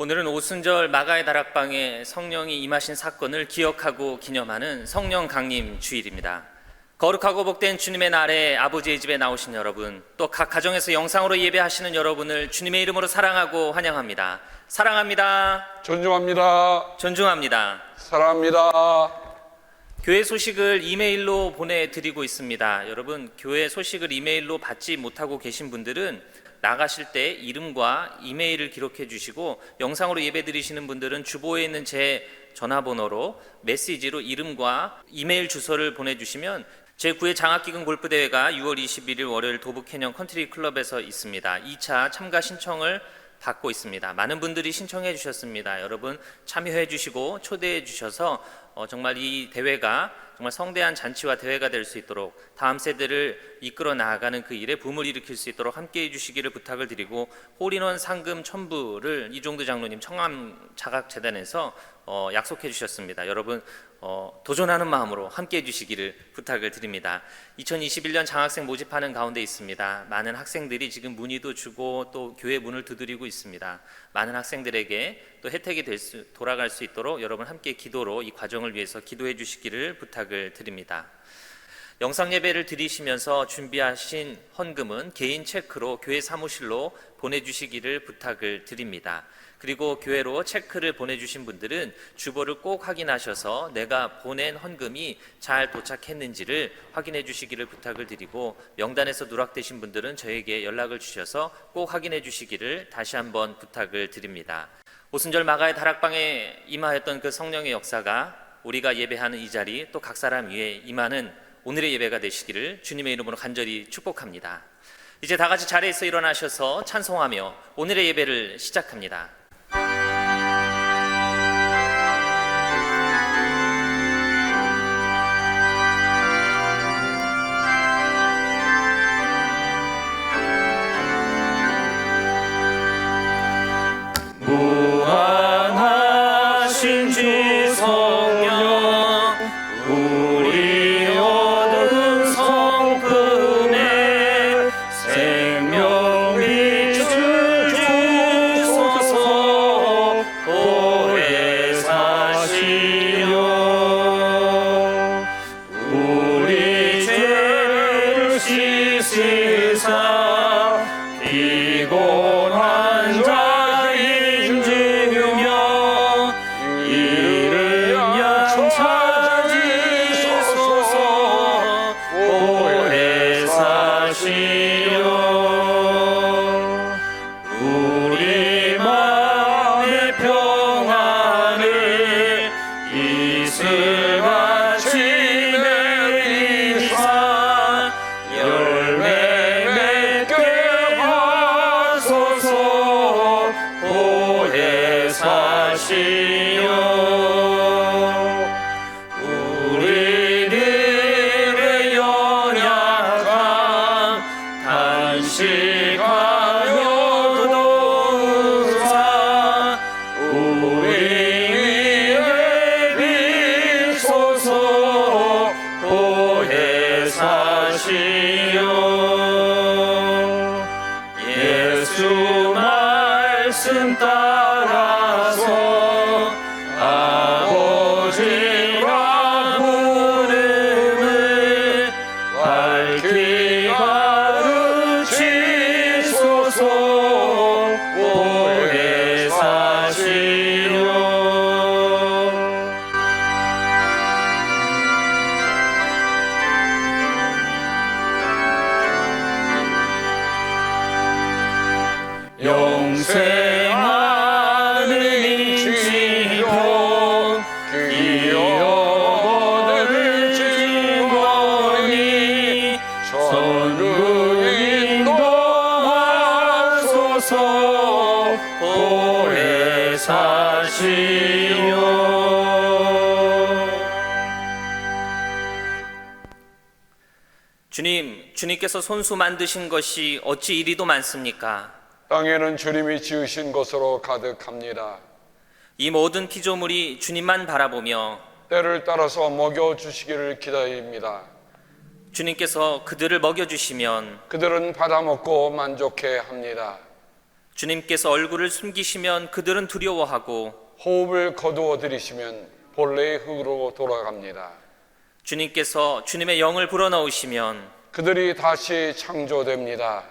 오늘은 오순절 마가의 다락방에 성령이 임하신 사건을 기억하고 기념하는 성령 강림 주일입니다. 거룩하고 복된 주님의 날에 아버지의 집에 나오신 여러분, 또 각 가정에서 영상으로 예배하시는 여러분을 주님의 이름으로 사랑하고 환영합니다. 사랑합니다. 존중합니다. 존중합니다. 사랑합니다. 교회 소식을 이메일로 보내드리고 있습니다. 여러분, 교회 소식을 이메일로 받지 못하고 계신 분들은 나가실 때 이름과 이메일을 기록해 주시고, 영상으로 예배 드리시는 분들은 주보에 있는 제 전화번호로 메시지로 이름과 이메일 주소를 보내주시면 제9회 장학기금 골프대회가 6월 21일 월요일 도부 캐년 컨트리 클럽에서 있습니다. 2차 참가 신청을 받고 있습니다. 많은 분들이 신청해 주셨습니다. 여러분 참여해 주시고 초대해 주셔서 정말 이 대회가 정말 성대한 잔치와 대회가 될 수 있도록, 다음 세대를 이끌어 나아가는 그 일에 붐을 일으킬 수 있도록 함께해 주시기를 부탁을 드리고, 홀인원 상금 첨부를 이종두 장로님 청암자각재단에서 약속해 주셨습니다. 여러분 도전하는 마음으로 함께해 주시기를 부탁을 드립니다. 2021년 장학생 모집하는 가운데 있습니다. 많은 학생들이 지금 문의도 주고 또 교회 문을 두드리고 있습니다. 많은 학생들에게 또 혜택이 돌아갈 수 있도록 여러분 함께 기도로 이 과정을 위해서 기도해 주시기를 부탁을 드립니다. 영상 예배를 드리시면서 준비하신 헌금은 개인 체크로 교회 사무실로 보내주시기를 부탁을 드립니다. 그리고 교회로 체크를 보내주신 분들은 주보를 꼭 확인하셔서 내가 보낸 헌금이 잘 도착했는지를 확인해 주시기를 부탁을 드리고, 명단에서 누락되신 분들은 저에게 연락을 주셔서 꼭 확인해 주시기를 다시 한번 부탁을 드립니다. 오순절 마가의 다락방에 임하였던 그 성령의 역사가 우리가 예배하는 이 자리, 또 각 사람 위에 임하는 오늘의 예배가 되시기를 주님의 이름으로 간절히 축복합니다. 이제 다 같이 자리에서 일어나셔서 찬송하며 오늘의 예배를 시작합니다. 무한하신 주 성령, 우리 얻은 성품에 생명 빛을 주소서. 보혜 사시려 우리 죄를 씻으사 피곤한 자 인증하며 이를 찾으소서. 보혜 사시려 우리 마음의 평안을 이슬같이 내리사 열매 맺게 하소서. 보혜 사시려 우리들의 연약함 단식하여도 의사 우리 위에 비소서. 보혜 사시려 예수 말씀 따라서 아버지라 부름을 밝히 가르치소서. 보혜 사시려 영생하는 인치로 기업을 증거니 전루 인도하소서. 보혜 사시려 주님께서 손수 만드신 것이 어찌 이리도 많습니까? 땅에는 주님이 지으신 것으로 가득합니다. 이 모든 피조물이 주님만 바라보며 때를 따라서 먹여주시기를 기다립니다. 주님께서 그들을 먹여주시면 그들은 받아먹고 만족해 합니다. 주님께서 얼굴을 숨기시면 그들은 두려워하고 호흡을 거두어 들이시면 본래의 흙으로 돌아갑니다. 주님께서 주님의 영을 불어넣으시면 그들이 다시 창조됩니다.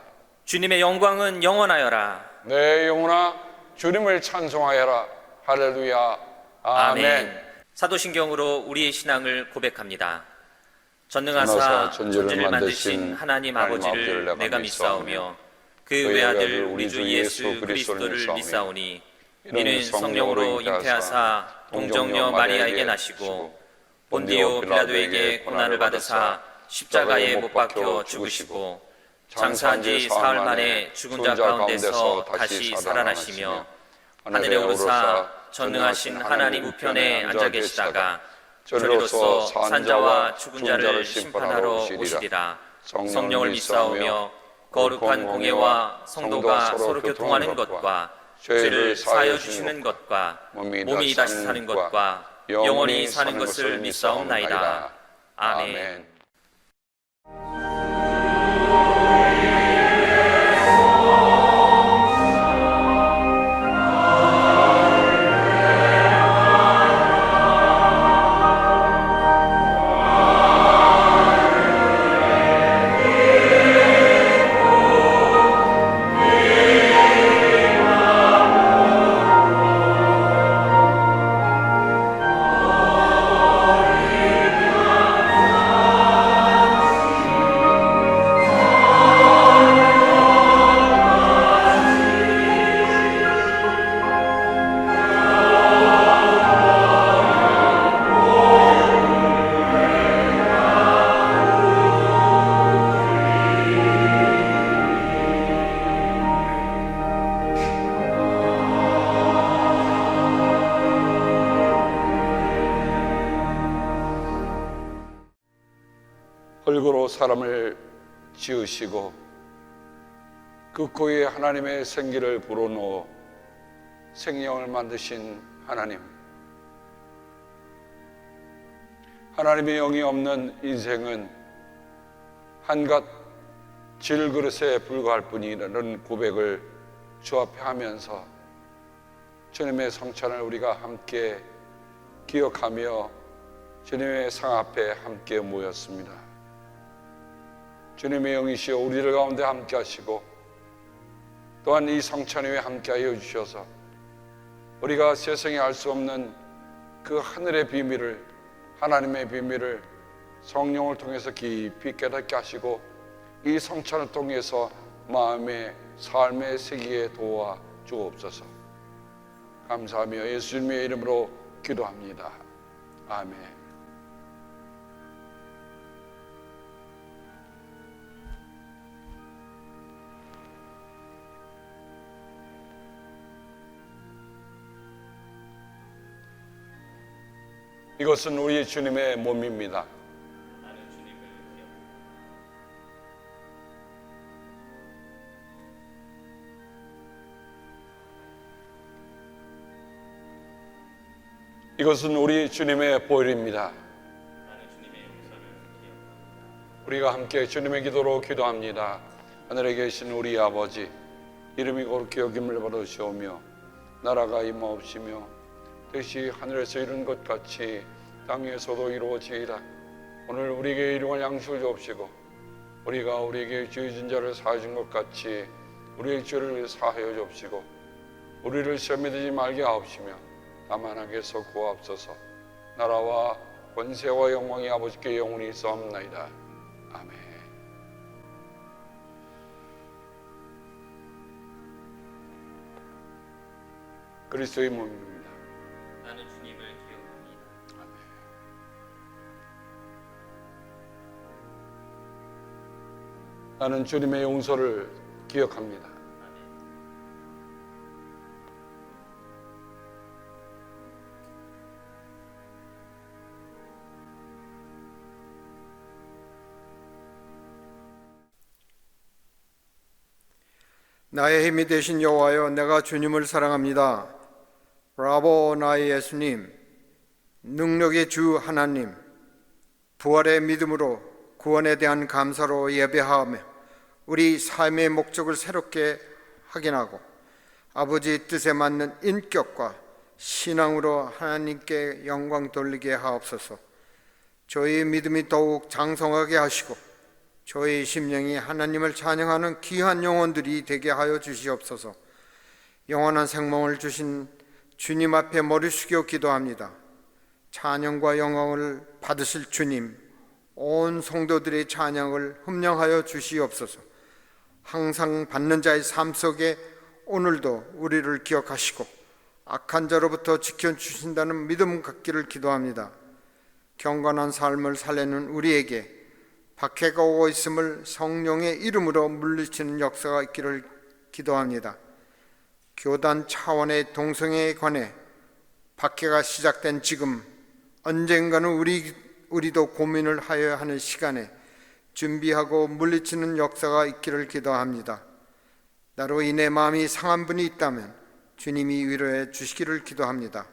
주님의 영광은 영원하여라. 내 영혼아 주님을 찬송하여라. 할렐루야. 아멘. 사도신경으로 우리의 신앙을 고백합니다. 전능하사 전능하사 천지를 천지를 만드신 만드신 하나님 아버지를 내가 믿사오며 그 외아들 우리 주 예수 그리스도를 믿사오니 이는 성령으로 잉태하사 동정녀 마리아에게 나시고 본디오 빌라도에게 고난을 받으사 십자가에 못 박혀 죽으시고 장사한 지 사흘 만에 죽은 자 가운데서 다시 살아나시며 하늘에 오르사 전능하신 하나님 우편에 앉아 계시다가 저리로서 산자와 죽은 자를 심판하러 오시리라. 성령을 믿사오며 거룩한 공예와 성도가 서로 교통하는 것과 죄를 사하여 주시는 것과 몸이 다시 사는 것과 영원히 사는 것을 믿사옵나이다. 아멘. 흙으로 사람을 지으시고 그 코에 하나님의 생기를 불어넣어 생명을 만드신 하나님, 하나님의 영이 없는 인생은 한갓 질그릇에 불과할 뿐이라는 고백을 주 앞에 하면서 주님의 성찬을 우리가 함께 기억하며 주님의 상 앞에 함께 모였습니다. 주님의 영이시여 우리들 가운데 함께 하시고 또한 이 성찬 위에 함께 하여 주셔서 우리가 세상에 알 수 없는 그 하늘의 비밀을, 하나님의 비밀을 성령을 통해서 깊이 깨닫게 하시고 이 성찬을 통해서 마음의 삶의 세계에 도와 주옵소서. 감사하며 예수님의 이름으로 기도합니다. 아멘. 이것은 우리 주님의 몸입니다. 이것은 우리 주님의 보혈입니다. 우리가 함께 주님의 기도로 기도합니다. 하늘에 계신 우리 아버지, 이름이 거룩히 여김을 받으시오며 나라가 임하옵시며 뜻이 하늘에서 이룬 것 같이 땅에서도 이루어지이다. 오늘 우리에게 일용할 양식을 주옵시고 우리가 우리에게 죄 지은 자를 사하여 준 것 같이 우리의 죄를 사하여 주옵시고 우리를 시험에 들지 말게 하옵시며 다만 악에서 구하옵소서. 나라와 권세와 영광이 아버지께 영원히 있사옵나이다. 아멘. 그리스도의 몸입니다. 나는 주님을 기억합니다. 나는 주님의 용서를 기억합니다. 나의 힘이 되신 여호와여, 내가 주님을 사랑합니다. 라보 나의 예수님, 능력의 주 하나님, 부활의 믿음으로 구원에 대한 감사로 예배하며 우리 삶의 목적을 새롭게 확인하고 아버지의 뜻에 맞는 인격과 신앙으로 하나님께 영광 돌리게 하옵소서. 저희의 믿음이 더욱 장성하게 하시고 저희의 심령이 하나님을 찬양하는 귀한 영혼들이 되게 하여 주시옵소서. 영원한 생명을 주신 주님 앞에 머리 숙여 기도합니다. 찬양과 영광을 받으실 주님, 온 성도들의 찬양을 흠령하여 주시옵소서. 항상 받는 자의 삶 속에 오늘도 우리를 기억하시고 악한 자로부터 지켜주신다는 믿음 갖기를 기도합니다. 경건한 삶을 살려는 우리에게 박해가 오고 있음을 성령의 이름으로 물리치는 역사가 있기를 기도합니다. 교단 차원의 동성애에 관해 박해가 시작된 지금 언젠가는 우리도 고민을 하여야 하는 시간에 준비하고 물리치는 역사가 있기를 기도합니다. 나로 인해 마음이 상한 분이 있다면 주님이 위로해 주시기를 기도합니다.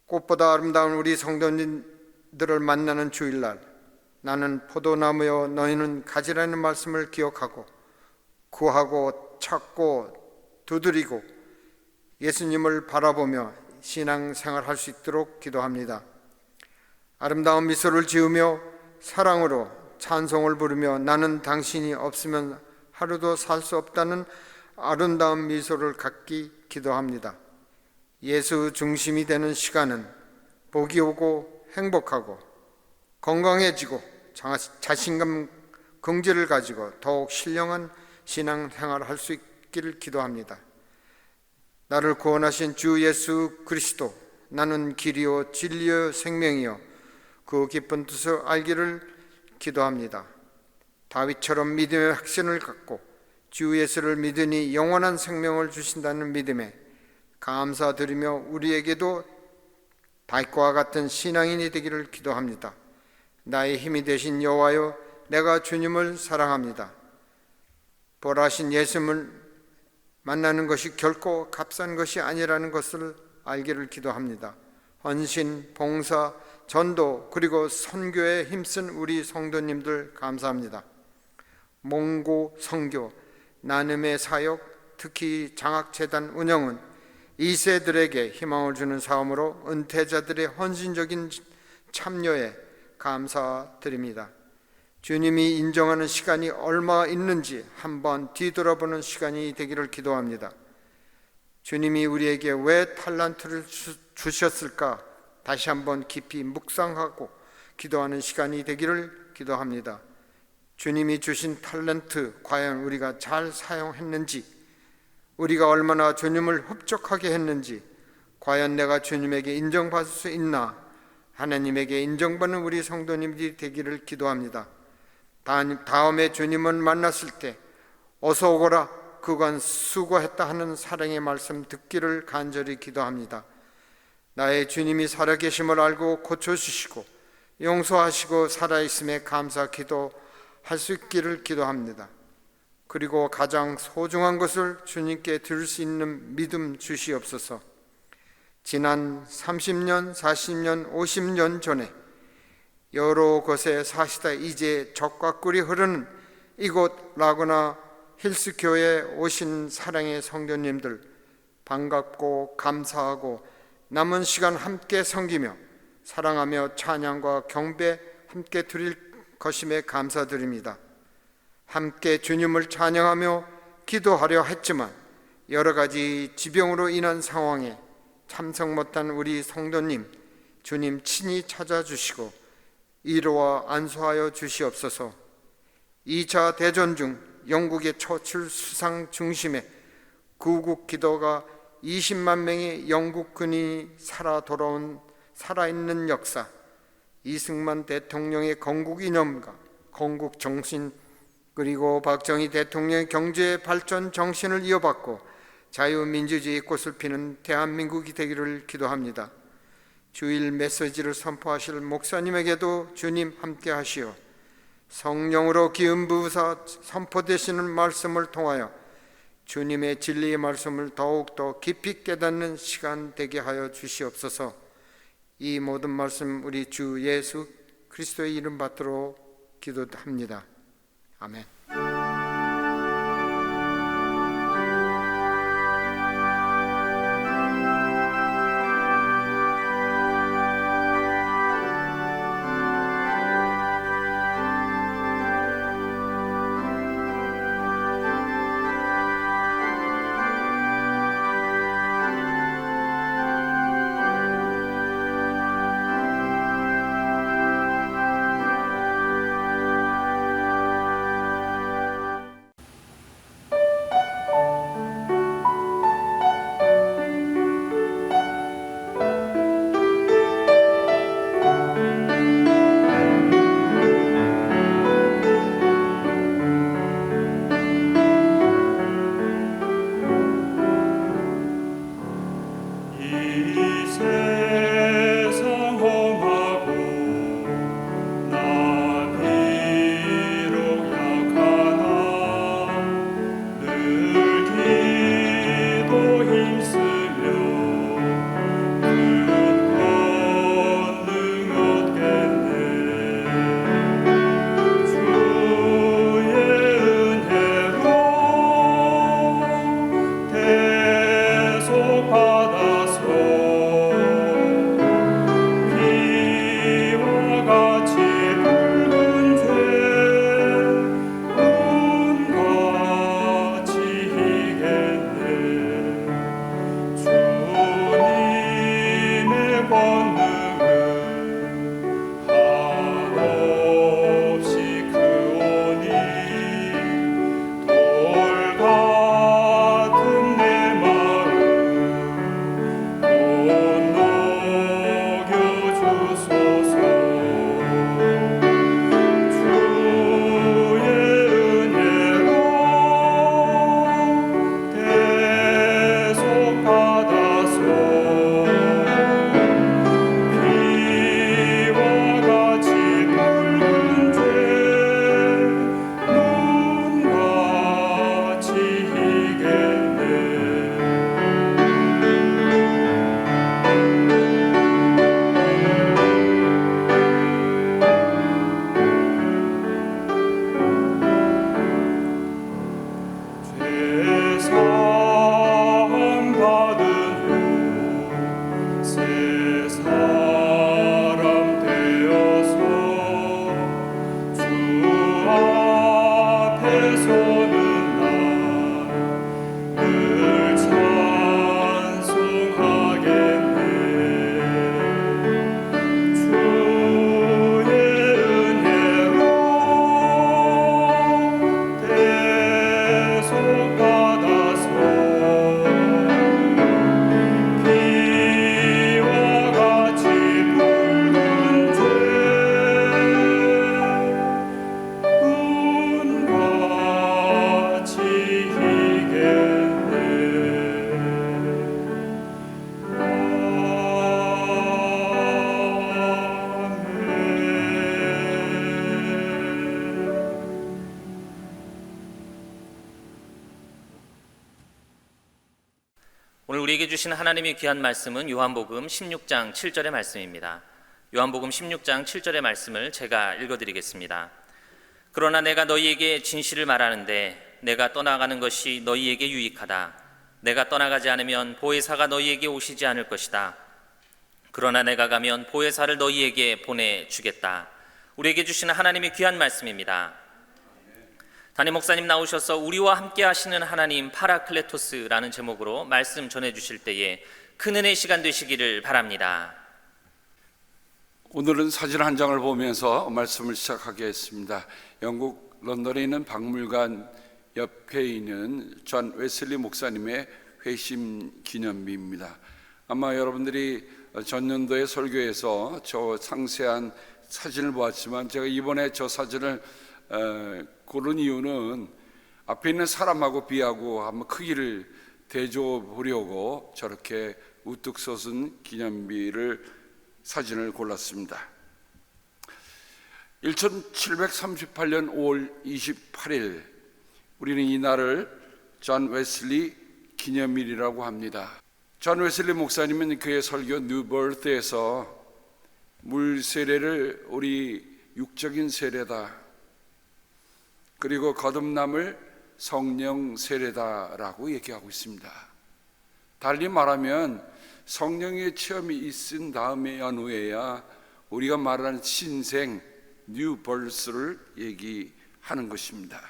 꽃보다 아름다운 우리 성도님들을 만나는 주일날, 나는 포도나무여 너희는 가지라는 말씀을 기억하고 구하고 찾고 두드리고 예수님을 바라보며 신앙생활할 수 있도록 기도합니다. 아름다운 미소를 지으며 사랑으로 찬송을 부르며 나는 당신이 없으면 하루도 살 수 없다는 아름다운 미소를 갖기 기도합니다. 예수 중심이 되는 시간은 복이 오고 행복하고 건강해지고 자신감, 긍지를 가지고 더욱 신령한 신앙생활을 할 수 있기를 기도합니다. 나를 구원하신 주 예수 그리스도, 나는 길이요 진리요 생명이요 그 깊은 뜻을 알기를 기도합니다. 다윗처럼 믿음의 확신을 갖고 주 예수를 믿으니 영원한 생명을 주신다는 믿음에 감사드리며 우리에게도 다윗과 같은 신앙인이 되기를 기도합니다. 나의 힘이 되신 여호와여, 내가 주님을 사랑합니다. 벌하신 예수님을 만나는 것이 결코 값싼 것이 아니라는 것을 알기를 기도합니다. 헌신, 봉사, 전도 그리고 선교에 힘쓴 우리 성도님들 감사합니다. 몽고, 선교, 나눔의 사역, 특히 장학재단 운영은 2세들에게 희망을 주는 사업으로 은퇴자들의 헌신적인 참여에 감사드립니다. 주님이 인정하는 시간이 얼마 있는지 한번 뒤돌아보는 시간이 되기를 기도합니다. 주님이 우리에게 왜 탈란트를 주셨을까 다시 한번 깊이 묵상하고 기도하는 시간이 되기를 기도합니다. 주님이 주신 탤런트 과연 우리가 잘 사용했는지, 우리가 얼마나 주님을 흡족하게 했는지, 과연 내가 주님에게 인정받을 수 있나, 하나님에게 인정받는 우리 성도님들이 되기를 기도합니다. 다음에 주님을 만났을 때 어서 오거라, 그간 수고했다 하는 사랑의 말씀 듣기를 간절히 기도합니다. 나의 주님이 살아계심을 알고 고쳐주시고 용서하시고 살아있음에 감사 기도할 수 있기를 기도합니다. 그리고 가장 소중한 것을 주님께 드릴 수 있는 믿음 주시옵소서. 지난 30년, 40년, 50년 전에 여러 곳에 사시다 이제 적과 꿀이 흐르는 이곳 라구나 힐스교회에 오신 사랑의 성도님들 반갑고 감사하고 남은 시간 함께 섬기며 사랑하며 찬양과 경배 함께 드릴 것임에 감사드립니다. 함께 주님을 찬양하며 기도하려 했지만 여러 가지 지병으로 인한 상황에 참석 못한 우리 성도님, 주님 친히 찾아주시고 위로와 안수하여 주시옵소서. 2차 대전 중 영국의 처칠 수상 중심에 구국 기도가 20만 명의 영국 군인이 살아 돌아온 살아있는 역사, 이승만 대통령의 건국 이념과 건국 정신, 그리고 박정희 대통령의 경제 발전 정신을 이어받고 자유민주주의의 꽃을 피는 대한민국이 되기를 기도합니다. 주일 메시지를 선포하실 목사님에게도 주님 함께 하시어 성령으로 기름 부으사 선포되시는 말씀을 통하여 주님의 진리의 말씀을 더욱더 깊이 깨닫는 시간 되게 하여 주시옵소서. 이 모든 말씀 우리 주 예수 그리스도의 이름 받들어 기도합니다. 아멘. 우리에게 주신 하나님의 귀한 말씀은 요한복음 16장 7절의 말씀입니다. 요한복음 16장 7절의 말씀을 제가 읽어드리겠습니다. 그러나 내가 너희에게 진실을 말하는데 내가 떠나가는 것이 너희에게 유익하다. 내가 떠나가지 않으면 보혜사가 너희에게 오시지 않을 것이다. 그러나 내가 가면 보혜사를 너희에게 보내주겠다. 우리에게 주시는 하나님의 귀한 말씀입니다. 담임 목사님 나오셔서 우리와 함께 하시는 하나님 파라클레토스라는 제목으로 말씀 전해주실 때에 큰 은혜의 시간 되시기를 바랍니다. 오늘은 사진 한 장을 보면서 말씀을 시작하겠습니다. 영국 런던에 있는 박물관 옆에 있는 존 웨슬리 목사님의 회심 기념비입니다. 아마 여러분들이 전년도의 설교에서 저 상세한 사진을 보았지만 제가 이번에 저 사진을 고른 이유는 앞에 있는 사람하고 비하고 한번 크기를 대줘 보려고 저렇게 우뚝 솟은 기념비를 사진을 골랐습니다. 1738년 5월 28일 우리는 이 날을 존 웨슬리 기념일이라고 합니다. 존 웨슬리 목사님은 그의 설교 뉴버스에서 물 세례를 우리 육적인 세례다, 그리고 거듭남을 성령 세례다라고 얘기하고 있습니다. 달리 말하면 성령의 체험이 있은 다음에 연후에야 우리가 말하는 신생 뉴버스를 얘기하는 것입니다.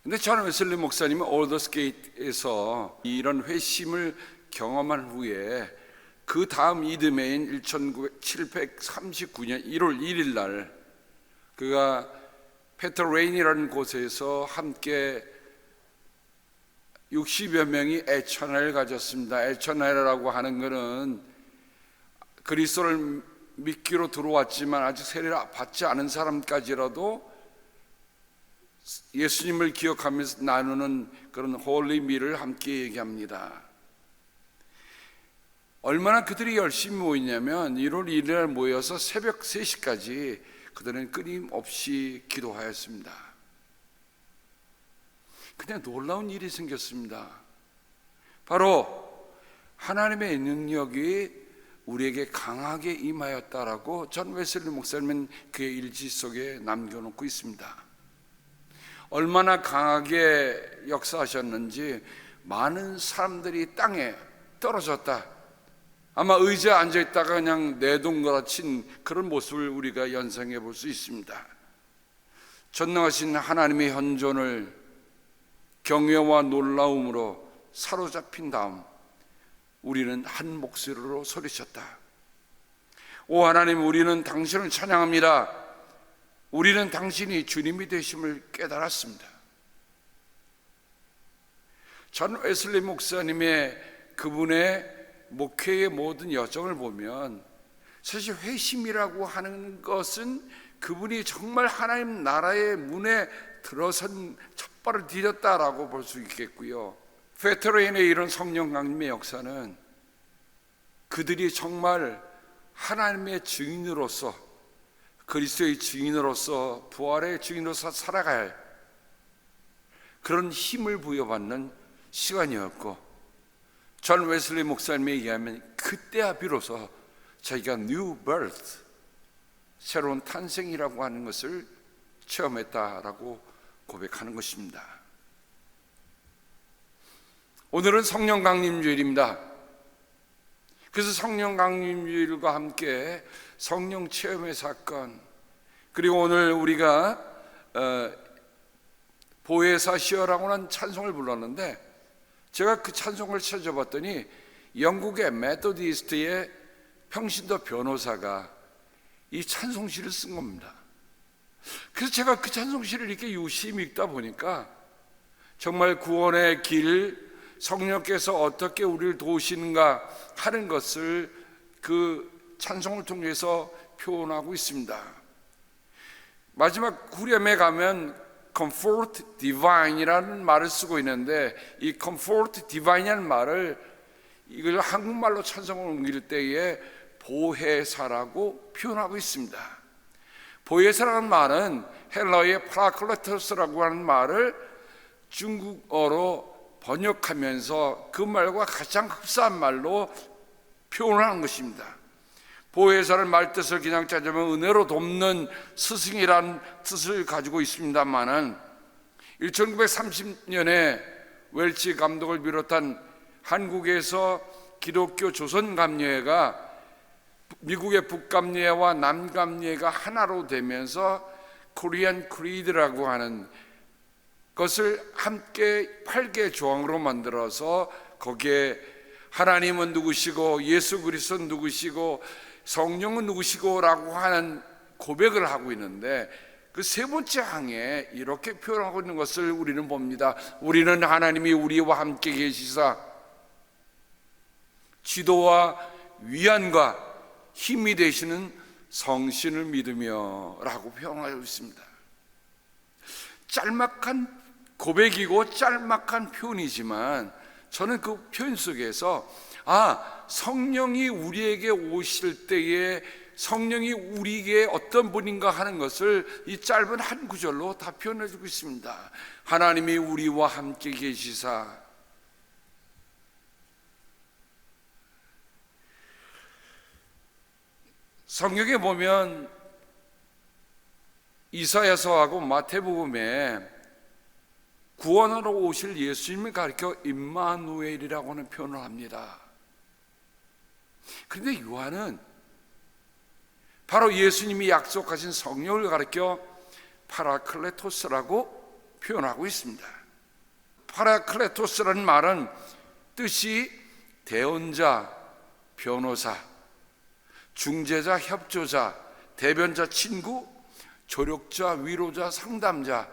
근데 존 웨슬리 목사님은 올더스게이트에서 이런 회심을 경험한 후에 그 다음 이듬해인 1739년 1월 1일 날 그가 페터레인이라는 곳에서 함께 60여 명이 애천회를 가졌습니다. 애천회라고 하는 것은 그리스도를 믿기로 들어왔지만 아직 세례를 받지 않은 사람까지라도 예수님을 기억하면서 나누는 그런 홀리미를 함께 얘기합니다. 얼마나 그들이 열심히 모이냐면 1월 1일 모여서 새벽 3시까지 그들은 끊임없이 기도하였습니다. 그냥 놀라운 일이 생겼습니다. 바로 하나님의 능력이 우리에게 강하게 임하였다라고 존 웨슬리 목사님은 그의 일지 속에 남겨놓고 있습니다. 얼마나 강하게 역사하셨는지 많은 사람들이 땅에 떨어졌다, 아마 의자에 앉아있다가 그냥 내동거라친 그런 모습을 우리가 연상해 볼 수 있습니다. 전능하신 하나님의 현존을 경외와 놀라움으로 사로잡힌 다음 우리는 한 목소리로 소리쳤다. 오 하나님, 우리는 당신을 찬양합니다. 우리는 당신이 주님이 되심을 깨달았습니다. 존 웨슬리 목사님의 그분의 목회의 모든 여정을 보면 사실 회심이라고 하는 것은 그분이 정말 하나님 나라의 문에 들어선 첫발을 디뎠다라고 볼 수 있겠고요. 페터레인의 이런 성령 강림의 역사는 그들이 정말 하나님의 증인으로서, 그리스도의 증인으로서, 부활의 증인으로서 살아갈 그런 힘을 부여받는 시간이었고, 존 웨슬리 목사님에 의하면 그때야 비로소 자기가 뉴 버스, 새로운 탄생이라고 하는 것을 체험했다라고 고백하는 것입니다. 오늘은 성령 강림주일입니다. 그래서 성령 강림주일과 함께 성령 체험의 사건, 그리고 오늘 우리가 보혜사 시어라고 하는 찬송을 불렀는데, 제가 그 찬송을 찾아봤더니 영국의 메토디스트의 평신도 변호사가 이 찬송시를 쓴 겁니다. 그래서 제가 그 찬송시를 이렇게 유심히 읽다 보니까 정말 구원의 길, 성령께서 어떻게 우리를 도우시는가 하는 것을 그 찬송을 통해서 표현하고 있습니다. 마지막 후렴에 가면 comfort divine이라는 말을 쓰고 있는데, 이 comfort divine이라는 말을 이걸 한국말로 찬송을 옮길 때에 보혜사라고 표현하고 있습니다. 보혜사라는 말은 헬라어의 파라클레토스라고 하는 말을 중국어로 번역하면서 그 말과 가장 흡사한 말로 표현을 하는 것입니다. 보혜사를 말뜻을 그냥 짜자면 은혜로 돕는 스승이라는 뜻을 가지고 있습니다만은 1930년에 웰치 감독을 비롯한 한국에서 기독교 조선감리회가 미국의 북감리회와 남감리회가 하나로 되면서 코리안 크리드라고 하는 것을 함께 8개 조항으로 만들어서 거기에 하나님은 누구시고 예수 그리스도는 누구시고 성령은 누구시고 라고 하는 고백을 하고 있는데, 그 세 번째 항에 이렇게 표현하고 있는 것을 우리는 봅니다. 우리는 하나님이 우리와 함께 계시사 지도와 위안과 힘이 되시는 성신을 믿으며 라고 표현하고 있습니다. 짤막한 고백이고 짤막한 표현이지만 저는 그 표현 속에서 성령이 우리에게 오실 때에 성령이 우리에게 어떤 분인가 하는 것을 이 짧은 한 구절로 다 표현해 주고 있습니다. 하나님이 우리와 함께 계시사. 성경에 보면 이사야서하고 마태복음에 구원하러 오실 예수님을 가리켜 임마누엘이라고 하는 표현을 합니다. 그런데 요한은 바로 예수님이 약속하신 성령을 가리켜 파라클레토스라고 표현하고 있습니다. 파라클레토스라는 말은 뜻이 대언자, 변호사, 중재자, 협조자, 대변자, 친구, 조력자, 위로자, 상담자.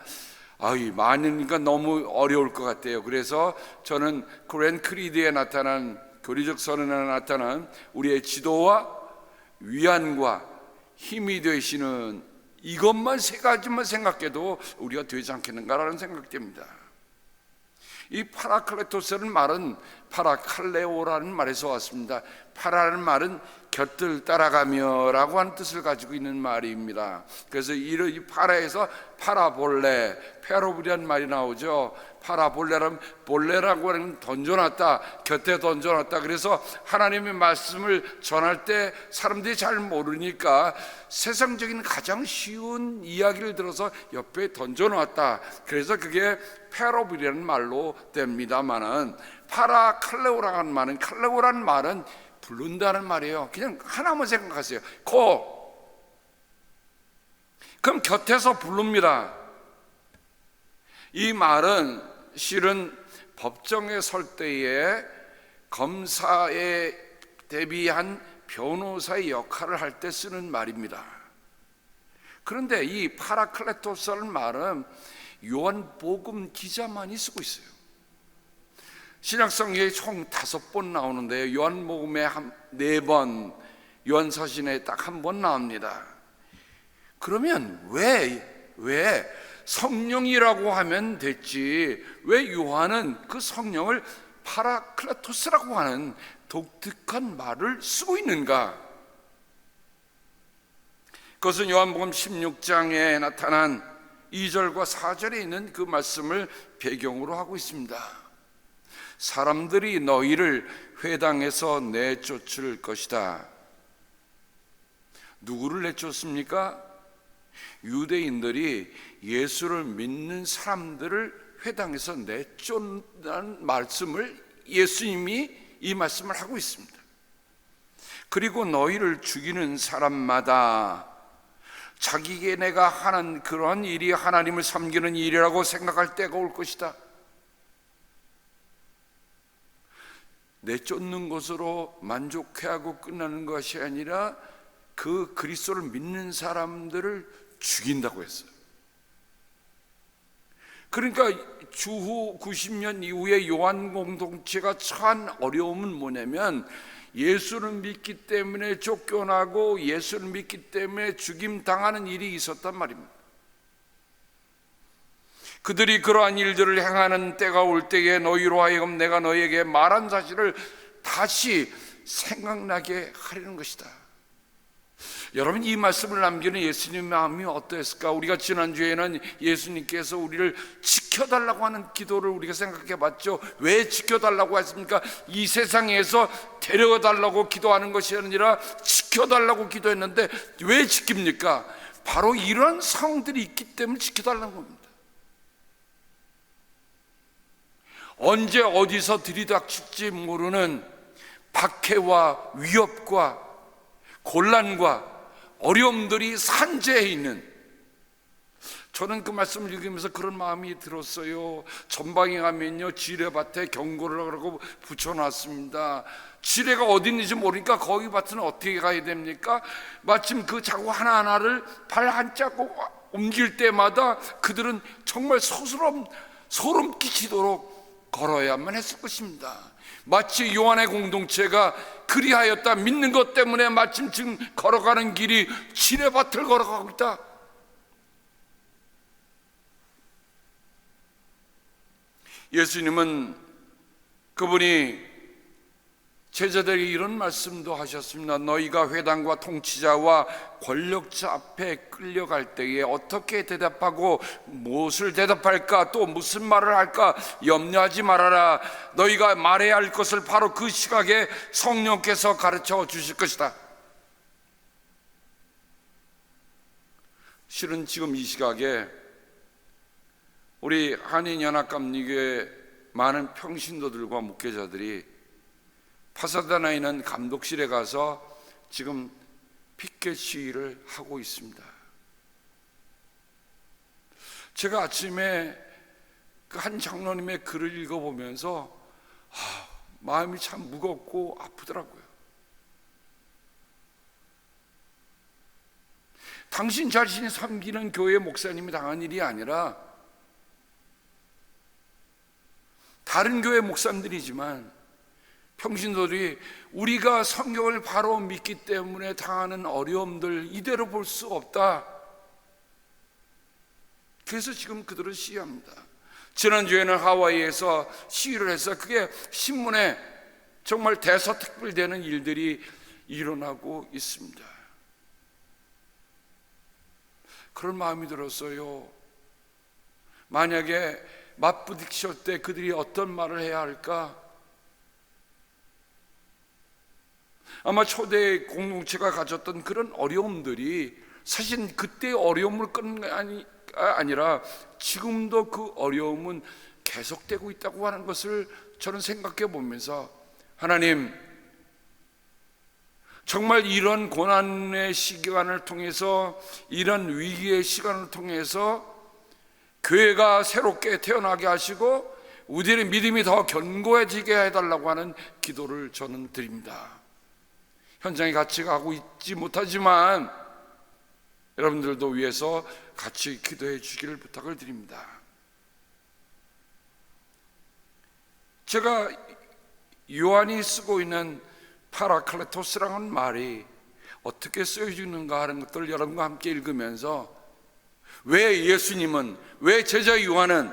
많으니까 너무 어려울 것 같아요. 그래서 저는 코리안 크리드에 나타난, 교리적 선언에 나타난 우리의 지도와 위안과 힘이 되시는 이것만 세 가지만 생각해도 우리가 되지 않겠는가라는 생각이 듭니다. 이 파라클레토스라는 말은 파라칼레오라는 말에서 왔습니다. 파라는 말은 곁을 따라가며 라고 하는 뜻을 가지고 있는 말입니다. 그래서 이 파라에서 파라볼레, 페로브리라는 말이 나오죠. 파라볼레라는, 볼레라고 하는 던져놨다, 곁에 던져놨다. 그래서 하나님의 말씀을 전할 때 사람들이 잘 모르니까 세상적인 가장 쉬운 이야기를 들어서 옆에 던져놨다. 그래서 그게 페로브리라는 말로 됩니다만은, 파라칼레오라는 말은, 칼레오라는 말은 부른다는 말이에요. 그냥 하나만 생각하세요. 그럼 곁에서 부릅니다. 이 말은 실은 법정에 설 때에 검사에 대비한 변호사의 역할을 할 때 쓰는 말입니다. 그런데 이 파라클레토스라는 말은 요한복음 기자만이 쓰고 있어요. 신약성경에 총 5번 나오는데 요한복음에 4번, 요한서신에 딱 1번 나옵니다. 그러면 왜 성령이라고 하면 됐지 왜 요한은 그 성령을 파라클레토스라고 하는 독특한 말을 쓰고 있는가? 그것은 요한복음 16장에 나타난 2절과 4절에 있는 그 말씀을 배경으로 하고 있습니다. 사람들이 너희를 회당에서 내쫓을 것이다. 누구를 내쫓습니까? 유대인들이 예수를 믿는 사람들을 회당에서 내쫓는 말씀을 예수님이 이 말씀을 하고 있습니다. 그리고 너희를 죽이는 사람마다 자기네가 하는 그런 일이 하나님을 섬기는 일이라고 생각할 때가 올 것이다. 내쫓는 것으로 만족해하고 끝나는 것이 아니라 그 그리스도를 믿는 사람들을 죽인다고 했어요. 그러니까 주후 90년 이후에 요한 공동체가 처한 어려움은 뭐냐면 예수를 믿기 때문에 쫓겨나고 예수를 믿기 때문에 죽임당하는 일이 있었단 말입니다. 그들이 그러한 일들을 행하는 때가 올 때에 너희로 하여금 내가 너희에게 말한 사실을 다시 생각나게 하려는 것이다. 여러분, 이 말씀을 남기는 예수님 마음이 어떠했을까? 우리가 지난주에는 예수님께서 우리를 지켜달라고 하는 기도를 우리가 생각해 봤죠. 왜 지켜달라고 했습니까? 이 세상에서 데려달라고 기도하는 것이 아니라 지켜달라고 기도했는데 왜 지킵니까? 바로 이런 상황들이 있기 때문에 지켜달라는 겁니다. 언제 어디서 들이닥칠지 모르는 박해와 위협과 곤란과 어려움들이 산재해 있는, 저는 그 말씀을 읽으면서 그런 마음이 들었어요. 전방에 가면요, 지뢰밭에 경고를 하라고 붙여놨습니다. 지뢰가 어디 있는지 모르니까 거기 밭은 어떻게 가야 됩니까? 마침 그 자구 하나하나를 발 한 자국 옮길 때마다 그들은 정말 소름 끼치도록 걸어야만 했을 것입니다. 마치 요한의 공동체가 그리하였다 믿는 것 때문에 마침 지금 걸어가는 길이 지뢰밭을 걸어가고 있다. 예수님은 그분이 제자들에게 이런 말씀도 하셨습니다. 너희가 회당과 통치자와 권력자 앞에 끌려갈 때에 어떻게 대답하고 무엇을 대답할까, 또 무슨 말을 할까 염려하지 말아라. 너희가 말해야 할 것을 바로 그 시각에 성령께서 가르쳐 주실 것이다. 실은 지금 이 시각에 우리 한인연합감리교회 많은 평신도들과 목회자들이 파사다나에 있는 감독실에 가서 지금 피켓 시위를 하고 있습니다. 제가 아침에 그 한 장로님의 글을 읽어보면서 마음이 참 무겁고 아프더라고요. 당신 자신이 섬기는 교회 목사님이 당한 일이 아니라 다른 교회 목사님들이지만 평신도들이 우리가 성경을 바로 믿기 때문에 당하는 어려움들 이대로 볼 수 없다. 그래서 지금 그들은 시위합니다. 지난주에는 하와이에서 시위를 해서 그게 신문에 정말 대서특필되는 일들이 일어나고 있습니다. 그런 마음이 들었어요. 만약에 맞부딪힐 때 그들이 어떤 말을 해야 할까? 아마 초대 공동체가 가졌던 그런 어려움들이 사실 그때의 어려움을 끊는 게 아니라 지금도 그 어려움은 계속되고 있다고 하는 것을 저는 생각해 보면서, 하나님, 정말 이런 고난의 시간을 통해서, 이런 위기의 시간을 통해서 교회가 새롭게 태어나게 하시고 우리의 믿음이 더 견고해지게 해달라고 하는 기도를 저는 드립니다. 현장에 같이 가고 있지 못하지만 여러분들도 위해서 같이 기도해 주기를 부탁을 드립니다. 제가 요한이 쓰고 있는 파라클레토스라는 말이 어떻게 쓰여지는가 하는 것들을 여러분과 함께 읽으면서, 왜 예수님은, 왜 제자 요한은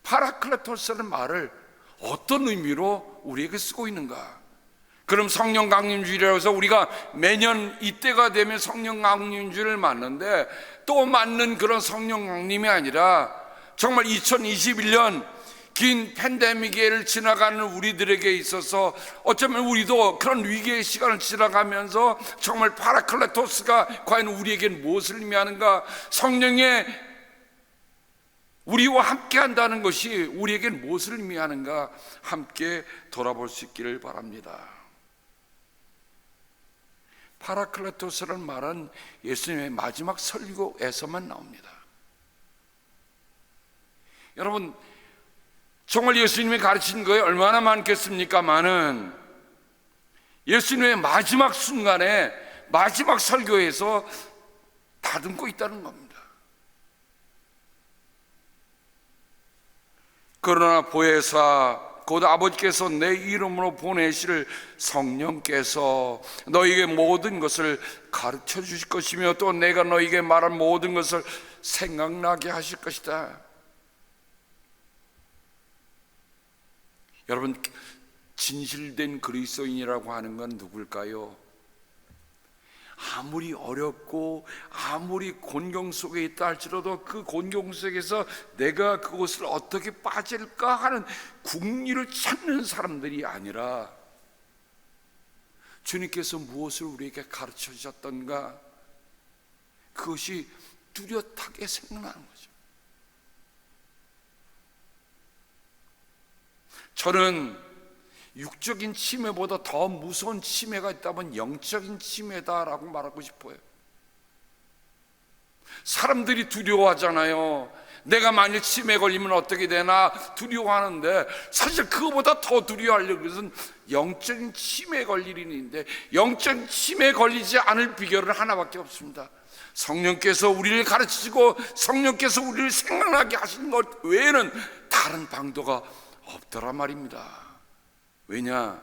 파라클레토스라는 말을 어떤 의미로 우리에게 쓰고 있는가? 그럼 성령 강림주일이라고 해서 우리가 매년 이때가 되면 성령 강림주일을 맞는데, 또 맞는 그런 성령 강림이 아니라 정말 2021년 긴 팬데믹을 지나가는 우리들에게 있어서 어쩌면 우리도 그런 위기의 시간을 지나가면서 정말 파라클레토스가 과연 우리에겐 무엇을 의미하는가, 성령의 우리와 함께 한다는 것이 우리에겐 무엇을 의미하는가 함께 돌아볼 수 있기를 바랍니다. 파라클레토스라는 말은 예수님의 마지막 설교에서만 나옵니다. 여러분, 정말 예수님이 가르친 거에 얼마나 많겠습니까? 많은 예수님의 마지막 순간에, 마지막 설교에서 다듬고 있다는 겁니다. 그러나 보혜사 곧 아버지께서 내 이름으로 보내실 성령께서 너희에게 모든 것을 가르쳐 주실 것이며 또 내가 너희에게 말한 모든 것을 생각나게 하실 것이다. 여러분, 진실된 그리스도인이라고 하는 건 누굴까요? 아무리 어렵고 아무리 곤경 속에 있다 할지라도 그 곤경 속에서 내가 그것을 어떻게 빠질까 하는 궁리를 찾는 사람들이 아니라 주님께서 무엇을 우리에게 가르쳐 주셨던가, 그것이 뚜렷하게 생각나는 거죠. 저는 육적인 침해보다 더 무서운 침해가 있다면 영적인 침해다라고 말하고 싶어요. 사람들이 두려워하잖아요. 내가 만일 치매에 걸리면 어떻게 되나 두려워하는데, 사실 그거보다 더 두려워하려고 해서는 영적인 치매에 걸릴 일이 있는데, 영적인 치매에 걸리지 않을 비결은 하나밖에 없습니다. 성령께서 우리를 가르치시고 성령께서 우리를 생각나게 하시는 것 외에는 다른 방도가 없더란 말입니다. 왜냐?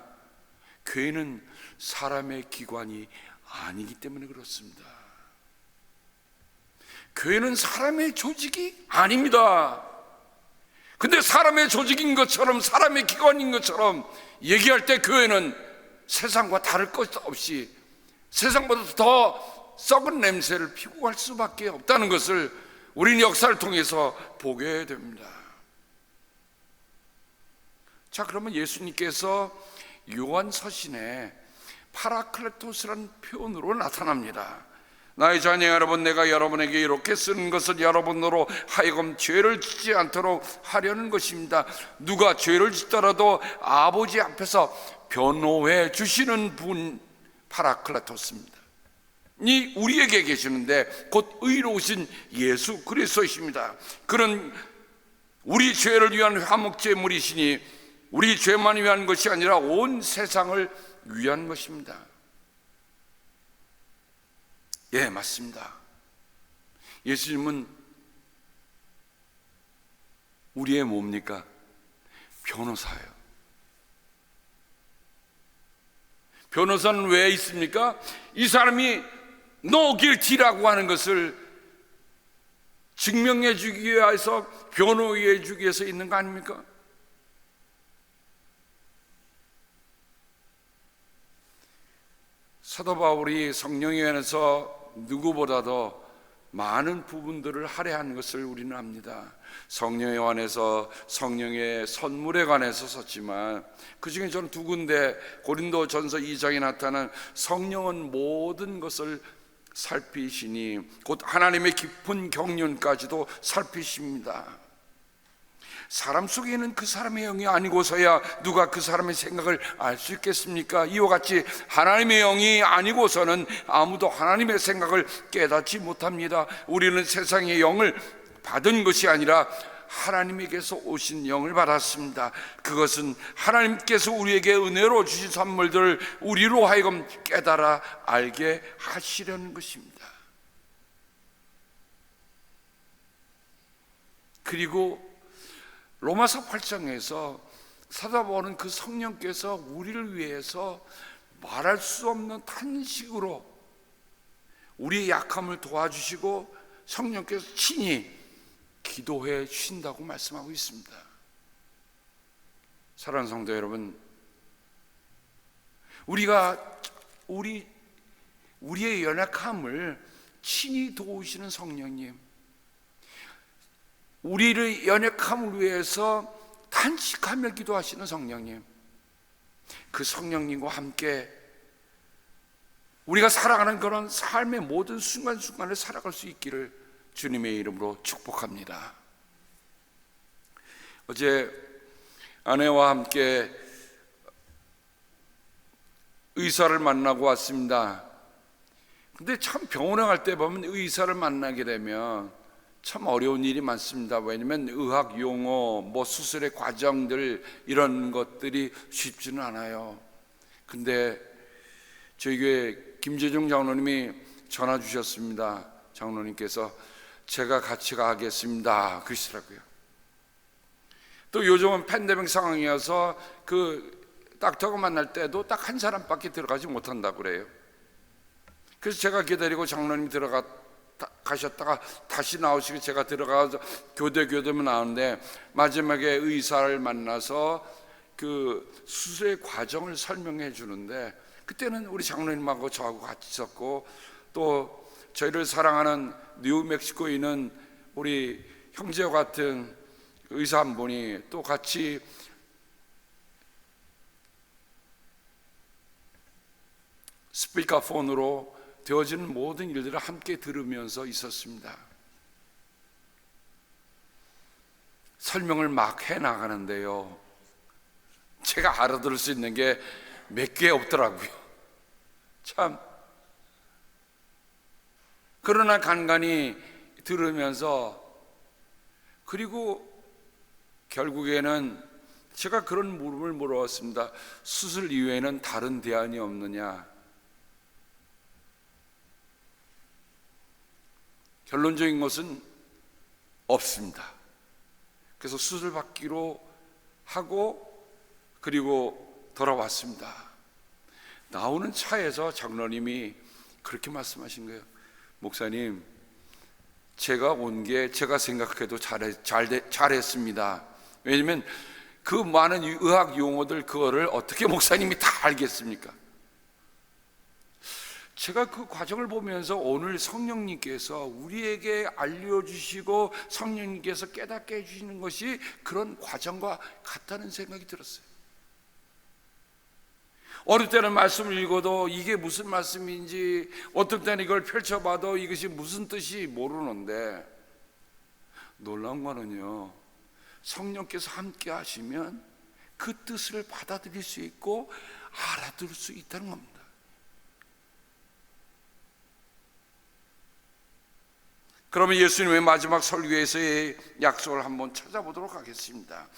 교회는 사람의 기관이 아니기 때문에 그렇습니다. 교회는 사람의 조직이 아닙니다. 근데 사람의 조직인 것처럼, 사람의 기관인 것처럼 얘기할 때 교회는 세상과 다를 것 없이 세상보다 더 썩은 냄새를 피고 갈 수밖에 없다는 것을 우리는 역사를 통해서 보게 됩니다. 자, 그러면 예수님께서 요한 서신에 파라클레토스라는 표현으로 나타납니다. 나의 자녀 여러분, 내가 여러분에게 이렇게 쓰는 것은 여러분으로 하여금 죄를 짓지 않도록 하려는 것입니다. 누가 죄를 짓더라도 아버지 앞에서 변호해 주시는 분, 파라클레토스입니다. 이 우리에게 계시는데 곧 의로우신 예수 그리스도이십니다. 그는 우리 죄를 위한 화목제물이시니 우리 죄만 위한 것이 아니라 온 세상을 위한 것입니다. 예, 맞습니다. 예수님은 우리의 뭡니까? 변호사예요. 변호사는 왜 있습니까? 이 사람이 No guilty라고 하는 것을 증명해 주기 위해서, 변호해 주기 위해서 있는 거 아닙니까? 사도 바울이 성령에 관해서 누구보다도 많은 부분들을 할애한 것을 우리는 압니다. 성령에 관해서, 성령의 선물에 관해서 썼지만 그 중에 저는 두 군데, 고린도전서 2장에 나타난 성령은 모든 것을 살피시니 곧 하나님의 깊은 경륜까지도 살피십니다. 사람 속에 있는 그 사람의 영이 아니고서야 누가 그 사람의 생각을 알 수 있겠습니까? 이와 같이 하나님의 영이 아니고서는 아무도 하나님의 생각을 깨닫지 못합니다. 우리는 세상의 영을 받은 것이 아니라 하나님에게서 오신 영을 받았습니다. 그것은 하나님께서 우리에게 은혜로 주신 선물들을 우리로 하여금 깨달아 알게 하시려는 것입니다. 그리고 로마서 8장에서 사도 바울은 그 성령께서 우리를 위해서 말할 수 없는 탄식으로 우리의 약함을 도와주시고 성령께서 친히 기도해 주신다고 말씀하고 있습니다. 사랑하는 성도 여러분, 우리의 연약함을 친히 도우시는 성령님, 우리를 연약함을 위해서 탄식하며 기도하시는 성령님, 그 성령님과 함께 우리가 살아가는 그런 삶의 모든 순간순간을 살아갈 수 있기를 주님의 이름으로 축복합니다. 어제 아내와 함께 의사를 만나고 왔습니다. 근데 참 병원에 갈 때 보면 의사를 만나게 되면 참 어려운 일이 많습니다. 왜냐하면 의학 용어, 수술의 과정들, 이런 것들이 쉽지는 않아요. 근데 저희 교회 김재중 장로님이 전화 주셨습니다. 장로님께서 제가 같이 가겠습니다 그러시더라고요. 또 요즘은 팬데믹 상황이어서 그 닥터가 만날 때도 딱 한 사람밖에 들어가지 못한다고 그래요. 그래서 제가 기다리고 장로님 가셨다가 다시 나오시고 제가 들어가서 교대면 나오는데, 마지막에 의사를 만나서 그 수술의 과정을 설명해 주는데, 그때는 우리 장로님하고 저하고 같이 있었고 또 저희를 사랑하는 뉴멕시코에 있는 우리 형제와 같은 의사 한 분이 또 같이 스피커폰으로 되어지는 모든 일들을 함께 들으면서 있었습니다. 설명을 막 해나가는데요, 제가 알아들을 수 있는 게 몇 개 없더라고요. 참. 그러나 간간히 들으면서, 그리고 결국에는 제가 그런 물음을 물어봤습니다. 수술 이외에는 다른 대안이 없느냐? 결론적인 것은 없습니다. 그래서 수술 받기로 하고 그리고 돌아왔습니다. 나오는 차에서 장로님이 그렇게 말씀하신 거예요. 목사님, 제가 온 게 제가 생각해도 잘했습니다. 왜냐하면 그 많은 의학 용어들, 그거를 어떻게 목사님이 다 알겠습니까? 제가 그 과정을 보면서 오늘 성령님께서 우리에게 알려주시고 성령님께서 깨닫게 해주시는 것이 그런 과정과 같다는 생각이 들었어요. 어릴 때는 말씀을 읽어도 이게 무슨 말씀인지, 어떨 때는 이걸 펼쳐봐도 이것이 무슨 뜻이 모르는데, 놀라운 거는요, 성령께서 함께 하시면 그 뜻을 받아들일 수 있고 알아들을 수 있다는 겁니다. 그러면 예수님의 마지막 설교에서의 약속을 한번 찾아보도록 하겠습니다.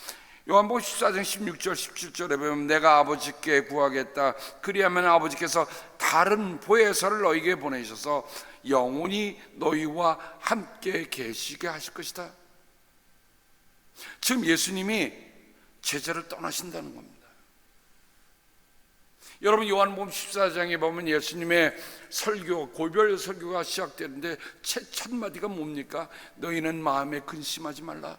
요한복음 14장 16절 17절에 보면 내가 아버지께 구하겠다, 그리하면 아버지께서 다른 보혜사를 너희에게 보내셔서 영원히 너희와 함께 계시게 하실 것이다. 지금 예수님이 제자를 떠나신다는 겁니다. 여러분, 요한복음 14장에 보면 예수님의 설교, 고별 설교가 시작되는데 첫 마디가 뭡니까? 너희는 마음에 근심하지 말라.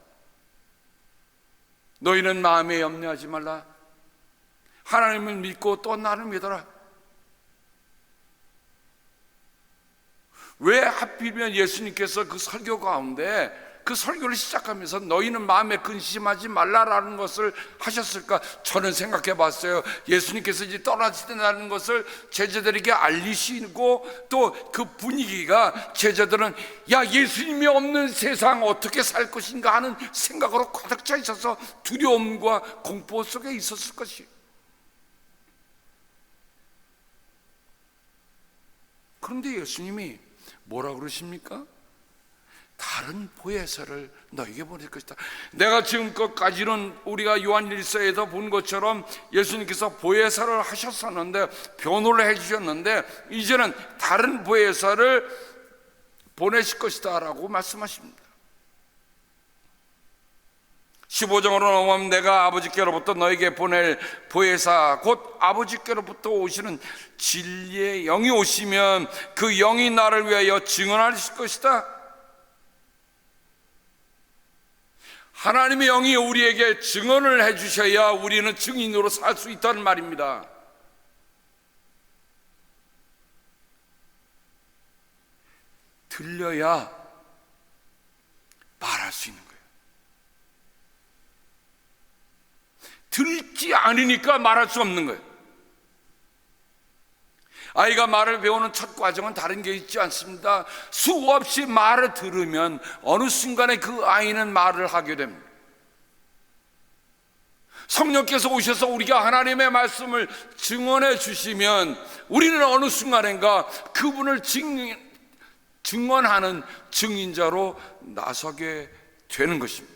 너희는 마음에 염려하지 말라. 하나님을 믿고 또 나를 믿어라. 왜 하필이면 예수님께서 그 설교 가운데 그 설교를 시작하면서 너희는 마음에 근심하지 말라라는 것을 하셨을까? 저는 생각해 봤어요. 예수님께서 이제 떠나신다는 것을 제자들에게 알리시고, 또 그 분위기가 제자들은 야, 예수님이 없는 세상 어떻게 살 것인가 하는 생각으로 가득 차 있어서 두려움과 공포 속에 있었을 것이에요. 그런데 예수님이 뭐라 그러십니까? 다른 보혜사를 너에게 보낼 것이다. 내가 지금까지는 우리가 요한일서에서 본 것처럼 예수님께서 보혜사를 하셨었는데, 변호를 해주셨는데, 이제는 다른 보혜사를 보내실 것이다 라고 말씀하십니다. 15장으로 넘어가면 내가 아버지께로부터 너에게 보낼 보혜사 곧 아버지께로부터 오시는 진리의 영이 오시면 그 영이 나를 위하여 증언하실 것이다. 하나님의 영이 우리에게 증언을 해주셔야 우리는 증인으로 살 수 있다는 말입니다. 들려야 말할 수 있는 거예요. 들지 않으니까 말할 수 없는 거예요. 아이가 말을 배우는 첫 과정은 다른 게 있지 않습니다. 수없이 말을 들으면 어느 순간에 그 아이는 말을 하게 됩니다. 성령께서 오셔서 우리가 하나님의 말씀을 증언해 주시면 우리는 어느 순간인가 그분을 증언하는 증인자로 나서게 되는 것입니다.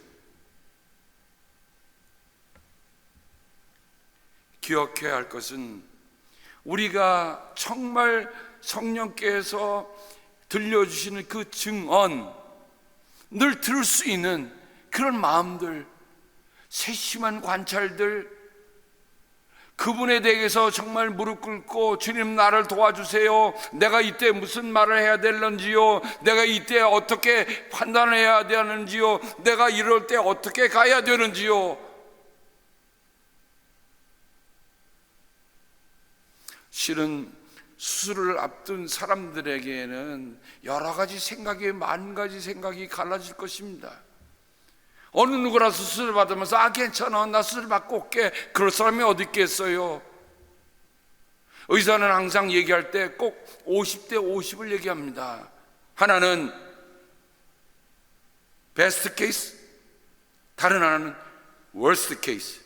기억해야 할 것은 우리가 정말 성령께서 들려주시는 그 증언, 늘 들을 수 있는 그런 마음들, 세심한 관찰들, 그분에 대해서 정말 무릎 꿇고 주님 나를 도와주세요, 내가 이때 무슨 말을 해야 되는지요, 내가 이때 어떻게 판단을 해야 되는지요, 내가 이럴 때 어떻게 가야 되는지요. 실은 수술을 앞둔 사람들에게는 여러 가지 생각이, 만 가지 생각이 갈라질 것입니다. 어느 누구나 수술을 받으면서 괜찮아, 나 수술 받고 올게, 그럴 사람이 어디 있겠어요? 의사는 항상 얘기할 때 꼭 50대 50을 얘기합니다. 하나는 베스트 케이스, 다른 하나는 월스트 케이스.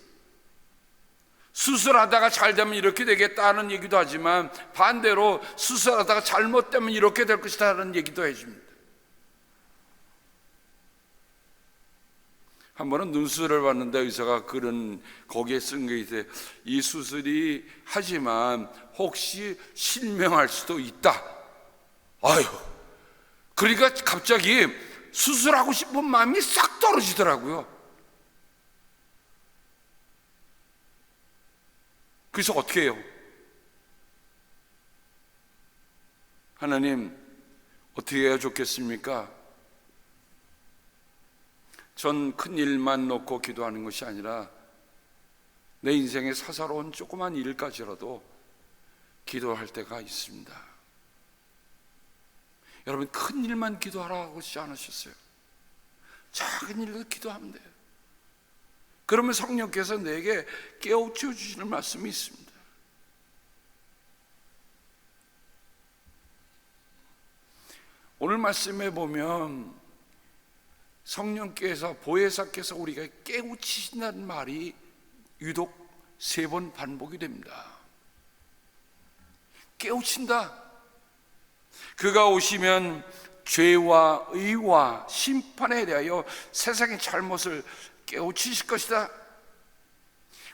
수술하다가 잘 되면 이렇게 되겠다는 얘기도 하지만 반대로 수술하다가 잘못되면 이렇게 될 것이다라는 얘기도 해줍니다. 한 번은 눈수술을 받는데 의사가 거기에 쓴 게 있어요. 이 수술이 하지만 혹시 실명할 수도 있다. 아유, 그러니까 갑자기 수술하고 싶은 마음이 싹 떨어지더라고요. 그래서 어떻게 해요? 하나님, 어떻게 해야 좋겠습니까? 전 큰 일만 놓고 기도하는 것이 아니라 내 인생의 사사로운 조그만 일까지라도 기도할 때가 있습니다. 여러분, 큰 일만 기도하라고 하지 않으셨어요? 작은 일도 기도하면 돼요. 그러면 성령께서 내게 깨우쳐 주시는 말씀이 있습니다. 오늘 말씀에 보면 성령께서, 보혜사께서 우리가 깨우치신다는 말이 유독 3번 반복이 됩니다. 깨우친다. 그가 오시면 죄와 의와 심판에 대하여 세상의 잘못을 깨우치실 것이다.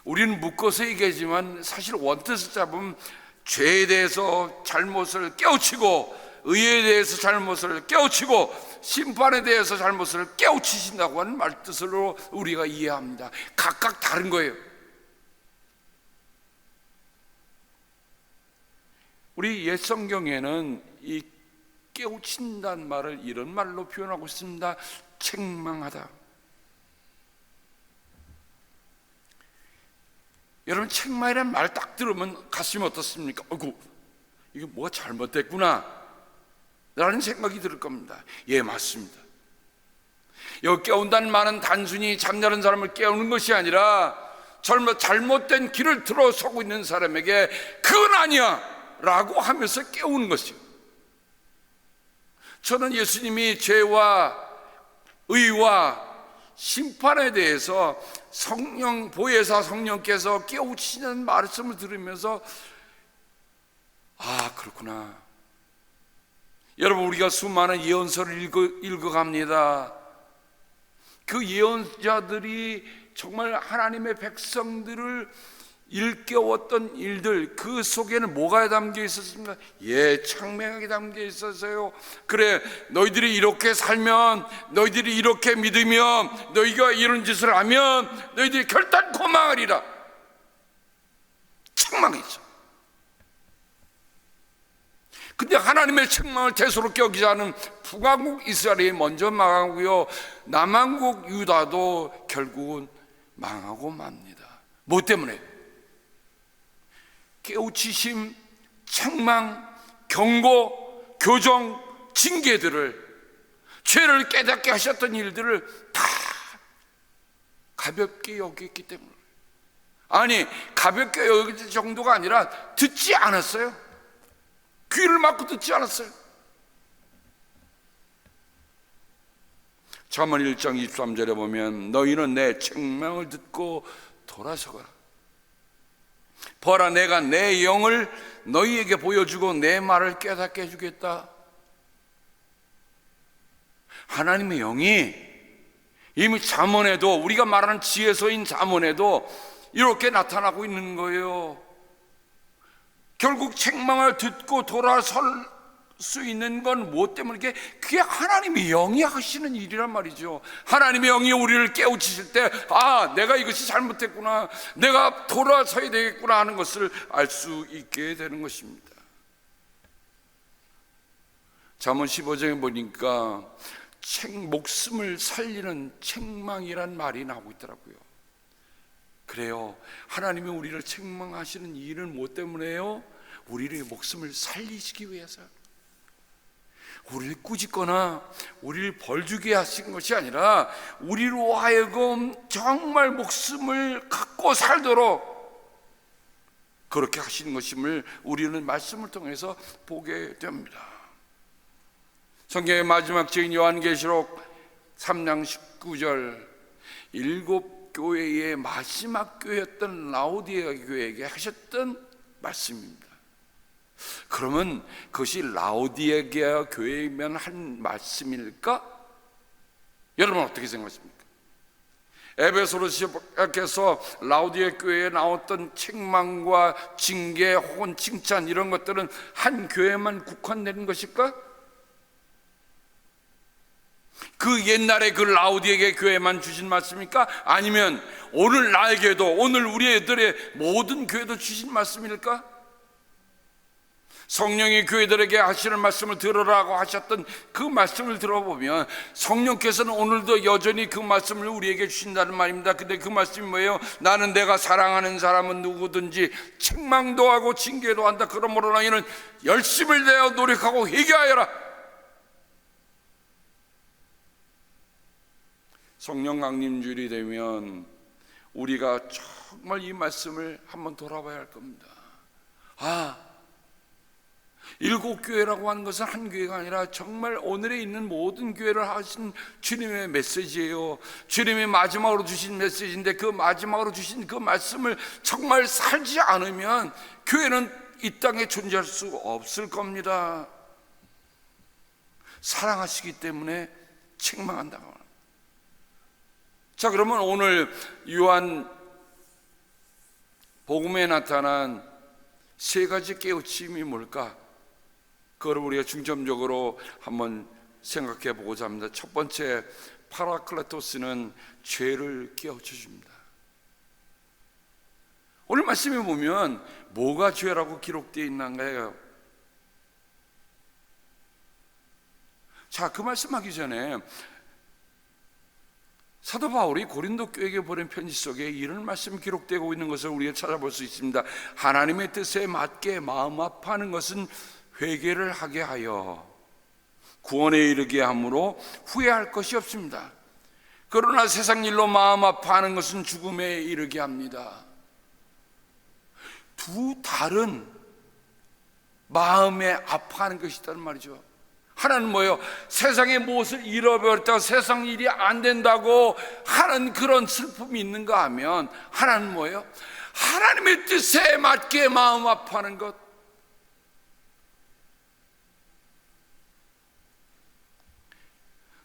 우리는 묶어서 얘기하지만 사실 원뜻을 잡으면 죄에 대해서 잘못을 깨우치고, 의에 대해서 잘못을 깨우치고, 심판에 대해서 잘못을 깨우치신다고 하는 말뜻으로 우리가 이해합니다. 각각 다른 거예요. 우리 옛 성경에는 이 깨우친다는 말을 이런 말로 표현하고 있습니다. 책망하다. 여러분, 책망이라는 말 딱 들으면 가슴이 어떻습니까? 아이고, 이게 뭐가 잘못됐구나 라는 생각이 들 겁니다. 예, 맞습니다. 여기 깨운다는 말은 단순히 잠자는 사람을 깨우는 것이 아니라 잘못된 길을 들어서고 있는 사람에게 그건 아니야 라고 하면서 깨우는 것이요. 저는 예수님이 죄와 의와 심판에 대해서 보혜사 성령께서 깨우치는 말씀을 들으면서 그렇구나. 여러분, 우리가 수많은 예언서를 읽어갑니다. 그 예언자들이 정말 하나님의 백성들을 일깨웠던 일들, 그 속에는 뭐가 담겨 있었습니까? 책망하게 담겨 있었어요. 그래, 너희들이 이렇게 살면, 너희들이 이렇게 믿으면, 너희가 이런 짓을 하면 너희들이 결단코 망하리라. 책망했죠. 근데 하나님의 책망을 대수롭게 여기지 않은 북왕국 이스라엘이 먼저 망하고요, 남왕국 유다도 결국은 망하고 맙니다. 뭐 때문에? 깨우치심, 책망, 경고, 교정, 징계들을, 죄를 깨닫게 하셨던 일들을 다 가볍게 여겼기 때문에. 아니, 가볍게 여길 정도가 아니라 듣지 않았어요. 귀를 막고 듣지 않았어요. 잠언 1장 23절에 보면 너희는 내 책망을 듣고 돌아서거라. 보라, 내가 내 영을 너희에게 보여주고 내 말을 깨닫게 해주겠다. 하나님의 영이 이미 잠언에도, 우리가 말하는 지혜서인 잠언에도 이렇게 나타나고 있는 거예요. 결국 책망을 듣고 돌아설 수 있는 건 무엇 때문에? 그게 하나님의 영이 하시는 일이란 말이죠. 하나님의 영이 우리를 깨우치실 때 내가 이것이 잘못됐구나, 내가 돌아서야 되겠구나 하는 것을 알 수 있게 되는 것입니다. 잠언 15장에 보니까 목숨을 살리는 책망이란 말이 나오고 있더라고요. 그래요, 하나님이 우리를 책망하시는 이유는 무엇 때문에요? 우리의 목숨을 살리시기 위해서, 우리를 꾸짖거나 우리를 벌주게 하신 것이 아니라 우리로 하여금 정말 목숨을 갖고 살도록 그렇게 하시는 것임을 우리는 말씀을 통해서 보게 됩니다. 성경의 마지막 책인 요한계시록 3장 19절, 7교회의 마지막 교회였던 라오디게아 교회에게 하셨던 말씀입니다. 그러면 그것이 라오디게아 교회이면 한 말씀일까? 여러분 어떻게 생각하십니까? 에베소로 시작해서 라오디게아 교회에 나왔던 책망과 징계 혹은 칭찬, 이런 것들은 한 교회만 국한되는 것일까? 그 옛날에 그 라오디게아 교회만 주신 말씀입니까? 아니면 오늘 나에게도, 오늘 우리들의 모든 교회도 주신 말씀일까? 성령이 교회들에게 하시는 말씀을 들으라고 하셨던 그 말씀을 들어보면 성령께서는 오늘도 여전히 그 말씀을 우리에게 주신다는 말입니다. 근데 그 말씀이 뭐예요? 나는 내가 사랑하는 사람은 누구든지 책망도 하고 징계도 한다. 그러므로 너희는 열심을 내어 노력하고 회개하여라. 성령 강림주일이 되면 우리가 정말 이 말씀을 한번 돌아봐야 할 겁니다. 7교회라고 하는 것은 한 교회가 아니라 정말 오늘에 있는 모든 교회를 하신 주님의 메시지예요. 주님이 마지막으로 주신 메시지인데 그 마지막으로 주신 그 말씀을 정말 살지 않으면 교회는 이 땅에 존재할 수 없을 겁니다. 사랑하시기 때문에 책망한다고 합니다. 자, 그러면 오늘 요한 복음에 나타난 세 가지 깨우침이 뭘까? 그걸 우리가 중점적으로 한번 생각해 보고자 합니다. 첫 번째, 파라클레토스는 죄를 깨우쳐 줍니다. 오늘 말씀에 보면 뭐가 죄라고 기록되어 있는가요? 자, 그 말씀하기 전에 사도 바울이 고린도 교회에게 보낸 편지 속에 이런 말씀이 기록되고 있는 것을 우리가 찾아볼 수 있습니다. 하나님의 뜻에 맞게 마음 아파하는 것은 회개를 하게 하여 구원에 이르게 함으로 후회할 것이 없습니다. 그러나 세상 일로 마음 아파하는 것은 죽음에 이르게 합니다. 두 다른 마음에 아파하는 것이 있다는 말이죠. 하나는 뭐예요? 세상의 무엇을 잃어버렸다고 세상 일이 안 된다고 하는 그런 슬픔이 있는가 하면, 하나는 뭐예요? 하나님의 뜻에 맞게 마음 아파하는 것.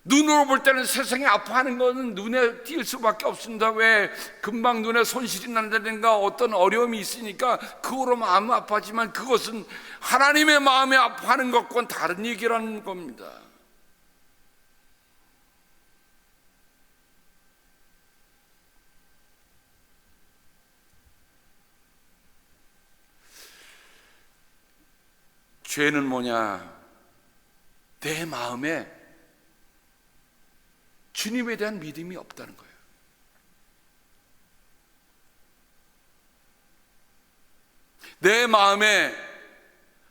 눈으로 볼 때는 세상에 아파하는 것은 눈에 띌 수밖에 없습니다. 왜? 금방 눈에 손실이 난다든가 어떤 어려움이 있으니까 그거로 마음 아파하지만 그것은 하나님의 마음에 아파하는 것과는 다른 얘기라는 겁니다. 죄는 뭐냐? 내 마음에 주님에 대한 믿음이 없다는 거예요. 내 마음에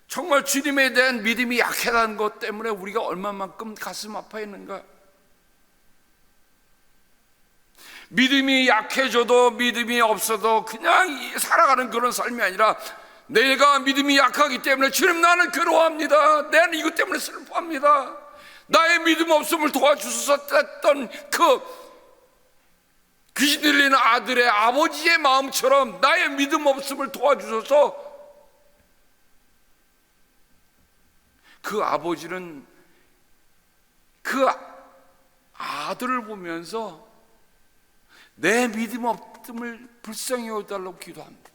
정말 주님에 대한 믿음이 약하다는 것 때문에 우리가 얼마만큼 가슴 아파했는가? 믿음이 약해져도 믿음이 없어도 그냥 살아가는 그런 삶이 아니라, 내가 믿음이 약하기 때문에 주님 나는 괴로워합니다. 나는 이것 때문에 슬퍼합니다. 나의 믿음 없음을 도와주셔서 했던 그 귀신 들리는 아들의 아버지의 마음처럼 나의 믿음 없음을 도와주셔서 그 아버지는 그 아들을 보면서 내 믿음 없음을 불쌍히 여겨달라고 기도합니다.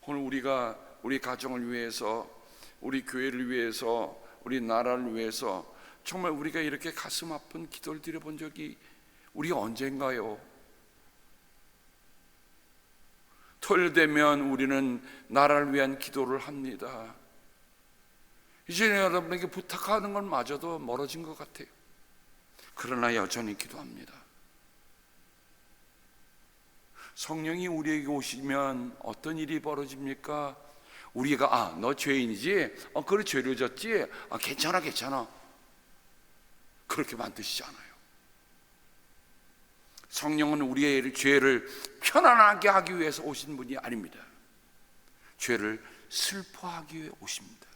오늘 우리가 우리 가정을 위해서, 우리 교회를 위해서, 우리 나라를 위해서 정말 우리가 이렇게 가슴 아픈 기도를 드려본 적이 우리가 언젠가요? 토요일 되면 우리는 나라를 위한 기도를 합니다. 이제 여러분에게 부탁하는 건 마저도 멀어진 것 같아요. 그러나 여전히 기도합니다. 성령이 우리에게 오시면 어떤 일이 벌어집니까? 우리가 너 죄인이지? 그래 죄를 졌지? 괜찮아 그렇게 만드시지 않아요. 성령은 우리의 죄를 편안하게 하기 위해서 오신 분이 아닙니다. 죄를 슬퍼하기 위해 오십니다.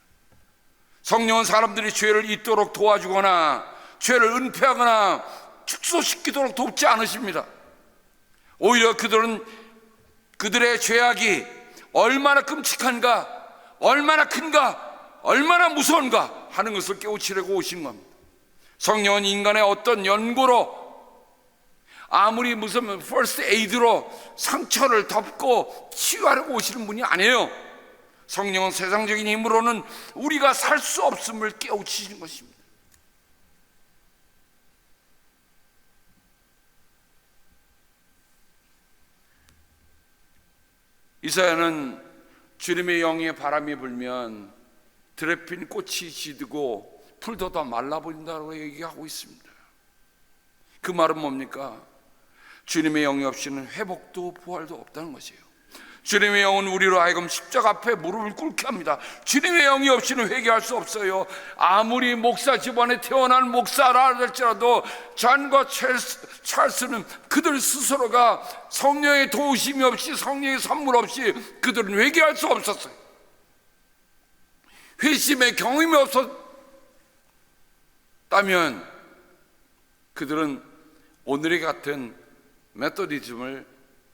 성령은 사람들이 죄를 잊도록 도와주거나 죄를 은폐하거나 축소시키도록 돕지 않으십니다. 오히려 그들의 죄악이 얼마나 끔찍한가, 얼마나 큰가, 얼마나 무서운가 하는 것을 깨우치려고 오신 겁니다. 성령은 인간의 어떤 연고로, 아무리 무슨 first aid로 상처를 덮고 치유하려고 오시는 분이 아니에요. 성령은 세상적인 힘으로는 우리가 살 수 없음을 깨우치신 것입니다. 이사야는 주님의 영의 바람이 불면 들에 핀 꽃이 지고 풀도 다 말라버린다고 얘기하고 있습니다. 그 말은 뭡니까? 주님의 영이 없이는 회복도 부활도 없다는 것이에요. 주님의 영은 우리로 하여금 십자가 앞에 무릎을 꿇게 합니다. 주님의 영이 없이는 회개할 수 없어요. 아무리 목사 집안에 태어난 목사라 할지라도 존과 찰스는 그들 스스로가 성령의 도우심이 없이, 성령의 선물 없이 그들은 회개할 수 없었어요. 회심의 경험이 없었다면 그들은 오늘의 같은 메토디즘을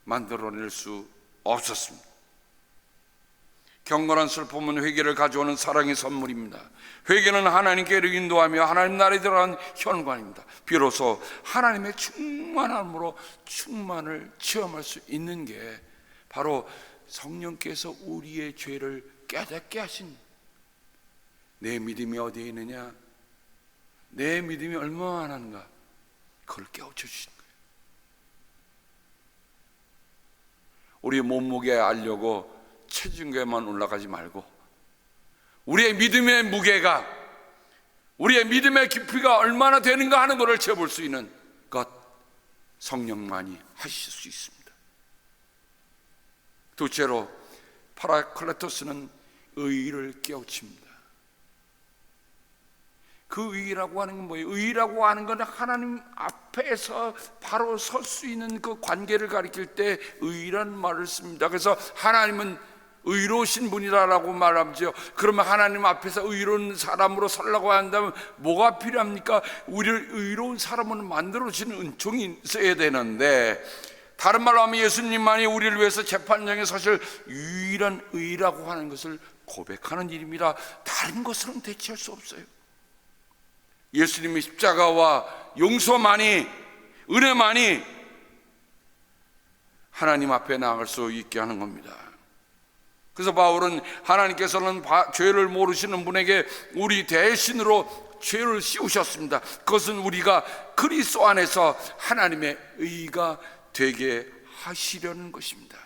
만들어낼 수 없었습니다. 경건한 슬픔은 회개를 가져오는 사랑의 선물입니다. 회개는 하나님께 인도하며 하나님 나라에 들어간 현관입니다. 비로소 하나님의 충만함으로 충만을 체험할 수 있는 게 바로 성령께서 우리의 죄를 깨닫게 하신, 내 믿음이 어디에 있느냐, 내 믿음이 얼마나 하는가, 그걸 깨우쳐 주시는 거예요. 우리의 몸무게 알려고 체중계만 올라가지 말고 우리의 믿음의 무게가, 우리의 믿음의 깊이가 얼마나 되는가 하는 것을 재볼 수 있는 것, 성령만이 하실 수 있습니다. 둘째로 파라클레토스는 의의를 깨우칩니다. 그 의의라고 하는 건 뭐예요? 의의라고 하는 건 하나님 앞에서 바로 설 수 있는 그 관계를 가리킬 때 의의라는 말을 씁니다. 그래서 하나님은 의로우신 분이라고 말하죠. 그러면 하나님 앞에서 의로운 사람으로 서려고 한다면 뭐가 필요합니까? 우리를 의로운 사람으로 만들어주는 은총이 있어야 되는데, 다른 말로 하면 예수님만이 우리를 위해서 재판장에 서실 유일한 의라고 하는 것을 고백하는 일입니다. 다른 것으로는 대체할 수 없어요. 예수님의 십자가와 용서만이, 은혜만이 하나님 앞에 나아갈 수 있게 하는 겁니다. 그래서 바울은 하나님께서는 죄를 모르시는 분에게 우리 대신으로 죄를 씌우셨습니다. 그것은 우리가 그리스도 안에서 하나님의 의가 되게 하시려는 것입니다.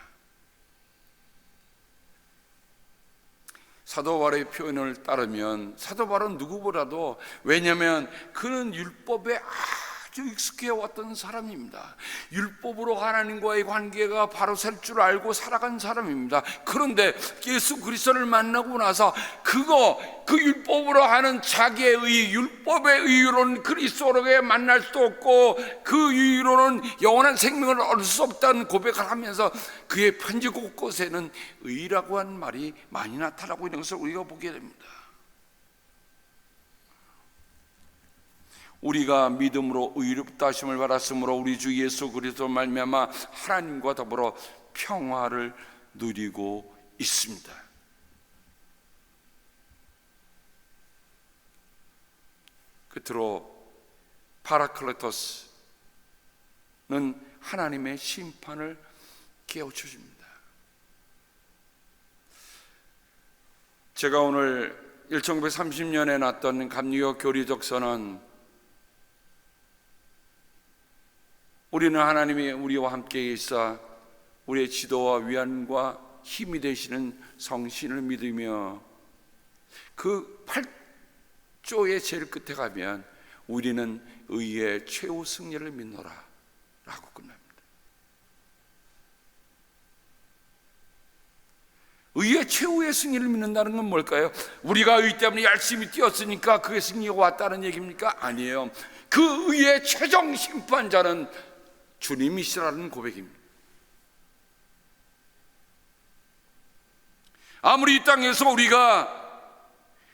사도 바울의 표현을 따르면 사도 바울은 누구보다도, 왜냐하면 그는 율법에 아주 익숙해 왔던 사람입니다. 율법으로 하나님과의 관계가 바로 설 줄 알고 살아간 사람입니다. 그런데 예수 그리스도를 만나고 나서 그 율법으로 하는 자기의 의, 율법의 의로는 그리스도를 만날 수도 없고 그 의로는 영원한 생명을 얻을 수 없다는 고백을 하면서 그의 편지 곳곳에는 의라고 하는 말이 많이 나타나고 있는 것을 우리가 보게 됩니다. 우리가 믿음으로 의롭다 하심을 받았으므로 우리 주 예수 그리스도 말미암아 하나님과 더불어 평화를 누리고 있습니다. 끝으로 파라클레토스는 하나님의 심판을 깨우쳐 줍니다. 제가 오늘 1930년에 났던 감리교 교리적서는 우리는 하나님이 우리와 함께 있어 우리의 지도와 위안과 힘이 되시는 성신을 믿으며 그 8조의 제일 끝에 가면 우리는 의의 최후 승리를 믿노라 라고 끝납니다. 의의 최후의 승리를 믿는다는 건 뭘까요? 우리가 의 때문에 열심히 뛰었으니까 그의 승리가 왔다는 얘기입니까? 아니에요. 그 의의 최종 심판자는 주님이시라는 고백입니다. 아무리 이 땅에서 우리가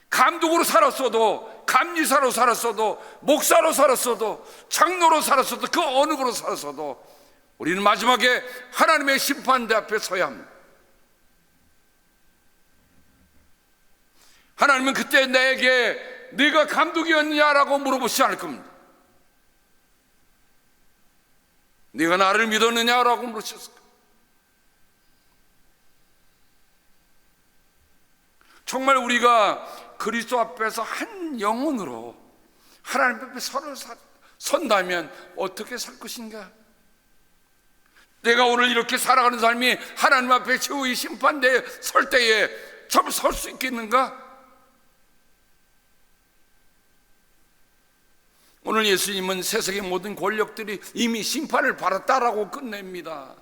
감독으로 살았어도, 감리사로 살았어도, 목사로 살았어도, 장로로 살았어도, 그 어느 거로 살았어도 우리는 마지막에 하나님의 심판대 앞에 서야 합니다. 하나님은 그때 내게 네가 감독이었냐라고 물어보시지 않을 겁니다. 네가 나를 믿었느냐라고 물으셨을 겁니다. 정말 우리가 그리스도 앞에서 한 영혼으로 하나님 앞에 선다면 어떻게 살 것인가? 내가 오늘 이렇게 살아가는 삶이 하나님 앞에 최후의 심판대에 설 때에 참 설 수 있겠는가? 오늘 예수님은 세상의 모든 권력들이 이미 심판을 받았다라고 끝냅니다.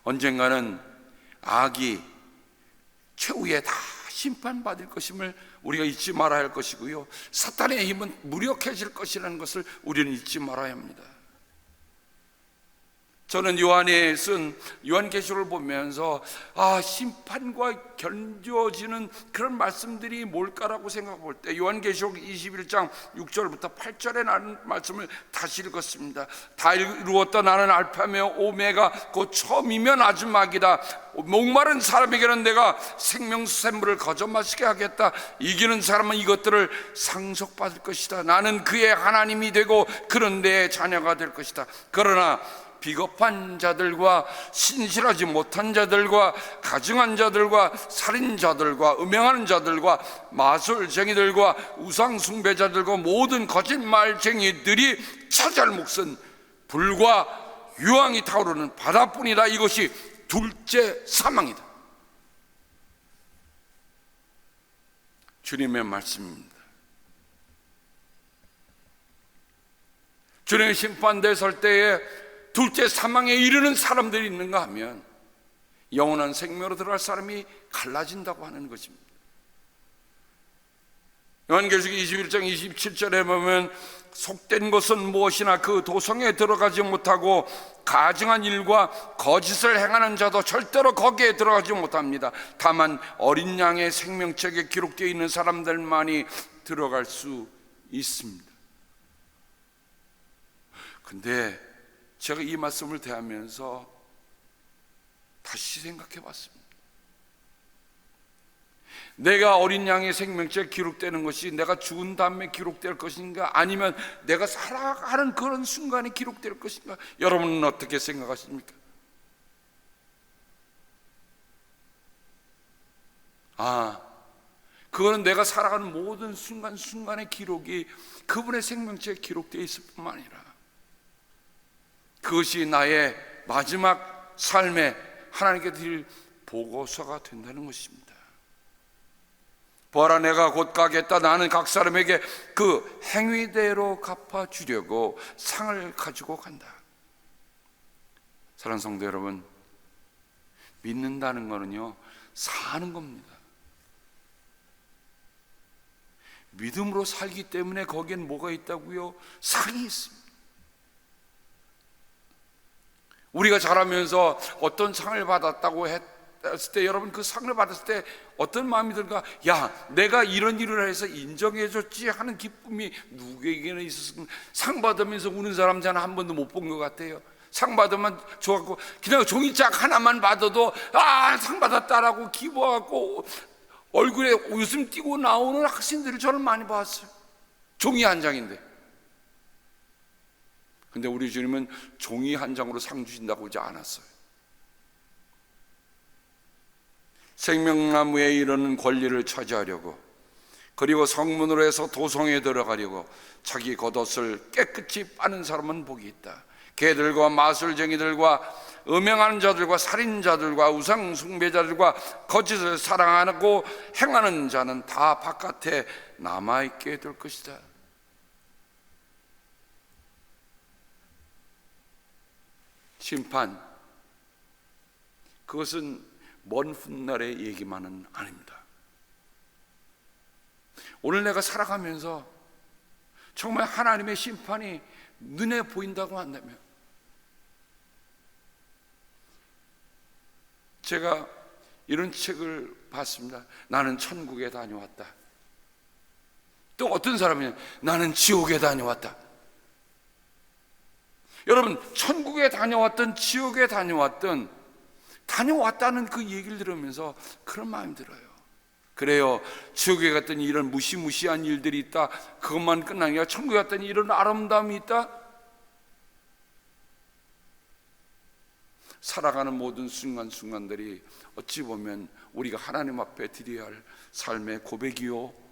언젠가는 악이 최후에 다 심판받을 것임을 우리가 잊지 말아야 할 것이고요, 사탄의 힘은 무력해질 것이라는 것을 우리는 잊지 말아야 합니다. 저는 요한이 쓴 요한계시록을 보면서 심판과 견뎌지는 그런 말씀들이 뭘까라고 생각해 볼 때 요한계시록 21장 6절부터 8절에 나는 말씀을 다시 읽었습니다. 다 이루었다. 나는 알파며 오메가 곧 처음이며 마지막이다. 목마른 사람에게는 내가 생명샘물을 거저 마시게 하겠다. 이기는 사람은 이것들을 상속받을 것이다. 나는 그의 하나님이 되고 그는 내 자녀가 될 것이다. 그러나 비겁한 자들과 신실하지 못한 자들과 가증한 자들과 살인자들과 음행하는 자들과 마술쟁이들과 우상숭배자들과 모든 거짓말쟁이들이 차지할 몫은 불과 유황이 타오르는 바다뿐이다. 이것이 둘째 사망이다. 주님의 말씀입니다. 주님의 심판대에 설 때에 둘째 사망에 이르는 사람들이 있는가 하면 영원한 생명으로 들어갈 사람이 갈라진다고 하는 것입니다. 요한계시록 21장 27절에 보면 속된 것은 무엇이나 그 도성에 들어가지 못하고 가증한 일과 거짓을 행하는 자도 절대로 거기에 들어가지 못합니다. 다만 어린 양의 생명책에 기록되어 있는 사람들만이 들어갈 수 있습니다. 근데 제가 이 말씀을 대하면서 다시 생각해 봤습니다. 내가 어린 양의 생명책에 기록되는 것이 내가 죽은 다음에 기록될 것인가, 아니면 내가 살아가는 그런 순간에 기록될 것인가? 여러분은 어떻게 생각하십니까? 그거는 내가 살아가는 모든 순간순간의 기록이 그분의 생명책에 기록되어 있을 뿐만 아니라 그것이 나의 마지막 삶에 하나님께 드릴 보고서가 된다는 것입니다. 보아라, 내가 곧 가겠다. 나는 각 사람에게 그 행위대로 갚아주려고 상을 가지고 간다. 사랑하는 성도 여러분, 믿는다는 거는요, 사는 겁니다. 믿음으로 살기 때문에 거기엔 뭐가 있다고요? 상이 있습니다. 우리가 자라면서 어떤 상을 받았다고 했을 때, 여러분 그 상을 받았을 때 어떤 마음이 들까? 야, 내가 이런 일을 해서 인정해줬지 하는 기쁨이 누구에게나 있었으면, 상 받으면서 우는 사람 저는 한 번도 못 본 것 같아요. 상 받으면 좋았고, 그냥 종이짝 하나만 받아도 상 받았다라고 기뻐하고 얼굴에 웃음 띄고 나오는 학생들을 저는 많이 봤어요. 종이 한 장인데. 근데 우리 주님은 종이 한 장으로 상 주신다고 하지 않았어요. 생명나무에 이르는 권리를 차지하려고, 그리고 성문으로 해서 도성에 들어가려고 자기 겉옷을 깨끗이 빠는 사람은 복이 있다. 개들과 마술쟁이들과 음행하는 자들과 살인자들과 우상숭배자들과 거짓을 사랑하고 행하는 자는 다 바깥에 남아있게 될 것이다. 심판, 그것은 먼 훗날의 얘기만은 아닙니다. 오늘 내가 살아가면서 정말 하나님의 심판이 눈에 보인다고 한다면, 제가 이런 책을 봤습니다. 나는 천국에 다녀왔다. 또 어떤 사람은 나는 지옥에 다녀왔다. 여러분, 천국에 다녀왔든 지옥에 다녀왔든 다녀왔다는 그 얘기를 들으면서 그런 마음이 들어요. 그래요, 지옥에 갔더니 이런 무시무시한 일들이 있다, 그것만 끝난 게 아니라 천국에 갔더니 이런 아름다움이 있다. 살아가는 모든 순간순간들이 어찌 보면 우리가 하나님 앞에 드려야 할 삶의 고백이요,